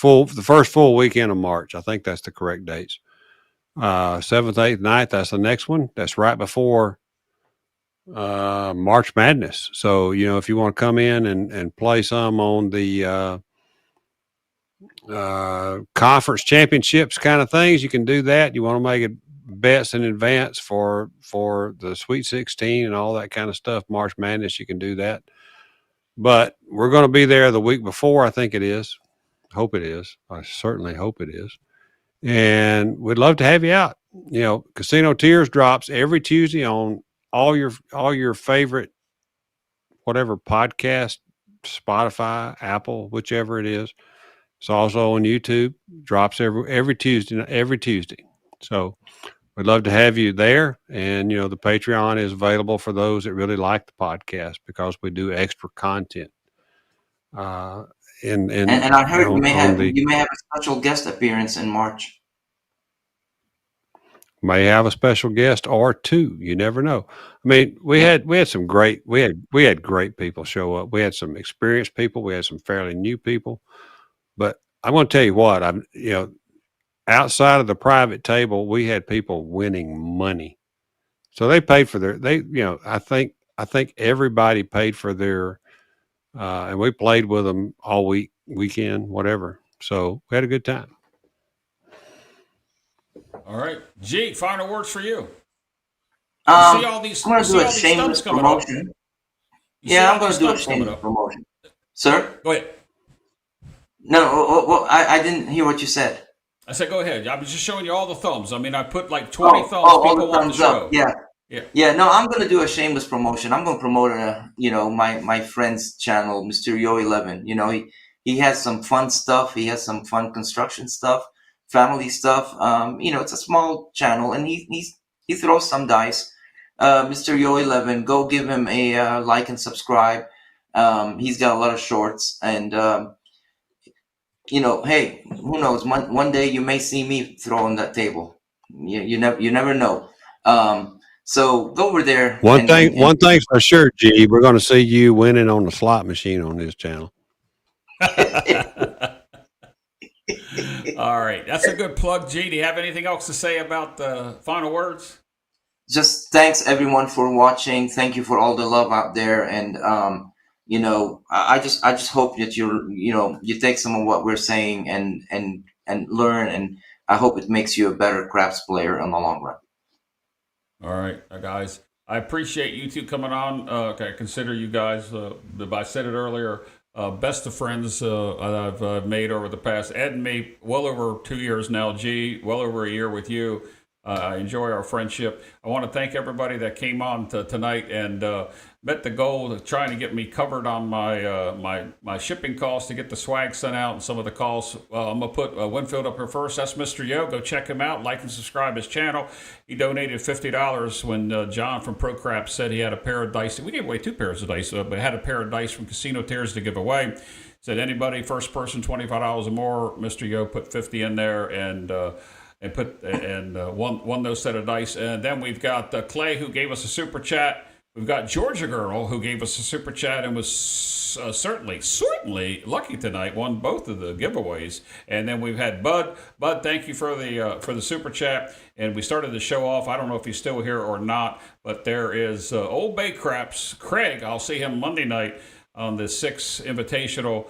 first full weekend of March. I think that's the correct dates. 7th, 8th, 9th. That's the next one. That's right before March Madness. So, if you want to come in and play some on the conference championships kind of things, you can do that. You want to make it bets in advance for the Sweet 16 and all that kind of stuff. March Madness, you can do that. But we're going to be there the week before. I think it is. Hope it is. I certainly hope it is. And we'd love to have you out. Casino Tears drops every Tuesday on all your favorite, whatever podcast, Spotify, Apple, whichever it is. It's also on YouTube. Drops every Tuesday. So we'd love to have you there. And the Patreon is available for those that really like the podcast because we do extra content. And I heard you may have a special guest appearance in March. May have a special guest or 2. You never know. I mean, we had some great we had great people show up. We had some experienced people. We had some fairly new people. But I'm going to tell you what, outside of the private table, we had people winning money. So they paid for I think everybody paid for their and we played with them all weekend, whatever. So we had a good time. All right. G, final words for you. You see all these, I'm gonna you do see a all these shameless stumps coming up. promotion. You see Yeah, all I'm gonna these do a stumps coming shameless up. promotion. Sir? Go ahead. No, well, I didn't hear what you said. I said, go ahead. I was just showing you all the thumbs. I mean, I put like 20 thumbs. All People the want the thumbs up. show. Yeah. Yeah. Yeah, no, I'm gonna do a shameless promotion. I'm gonna promote my friend's channel, Mr. Yo11. He has some fun stuff. He has some fun construction stuff, family stuff. It's a small channel, and he throws some dice. Mr. Yo11, go give him a like and subscribe. He's got a lot of shorts, and hey, who knows? One day you may see me throw on that table. You never know. So go over there. One thing's for sure, G. We're going to see you winning on the slot machine on this channel. All right. That's a good plug, G. Do you have anything else to say about the final words? Just thanks everyone for watching. Thank you for all the love out there. And, I just hope that you take some of what we're saying and learn. And I hope it makes you a better craps player in the long run. All right, guys. I appreciate you two coming on. I consider you guys, I said it earlier, best of friends I've made over the past. Ed and me, well over 2 years now. G, well over a year with you. I enjoy our friendship. I want to thank everybody that came on tonight and met the goal of trying to get me covered on my shipping costs to get the swag sent out and some of the costs. I'm going to put Winfield up here first. That's Mr. Yo. Go check him out. Like and subscribe his channel. He donated $50 when John from Pro Craps said he had a pair of dice. We gave away 2 pairs of dice, but had a pair of dice from Casino Tears to give away. Said anybody, first person, $25 or more. Mr. Yo put 50 in there and won those set of dice. And then we've got Clay, who gave us a super chat. We've got Georgia Girl, who gave us a super chat and was certainly lucky tonight. Won both of the giveaways. And then we've had Bud. Bud, thank you for the super chat. And we started the show off. I don't know if he's still here or not, but there is Old Bay Craps. Craig, I'll see him Monday night on the 6 Invitational.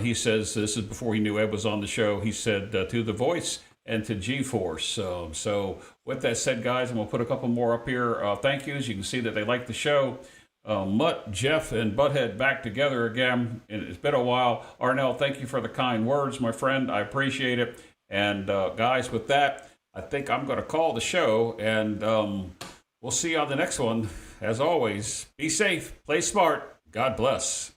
He says, this is before he knew Ed was on the show. He said, to the voice and to G-Force. So with that said, guys, I'm going to put a couple more up here. Thank yous. You can see that they like the show. Mutt, Jeff, and Butthead back together again. It's been a while. Arnell, thank you for the kind words, my friend. I appreciate it. And guys, with that, I think I'm going to call the show. And we'll see you on the next one. As always, be safe, play smart. God bless.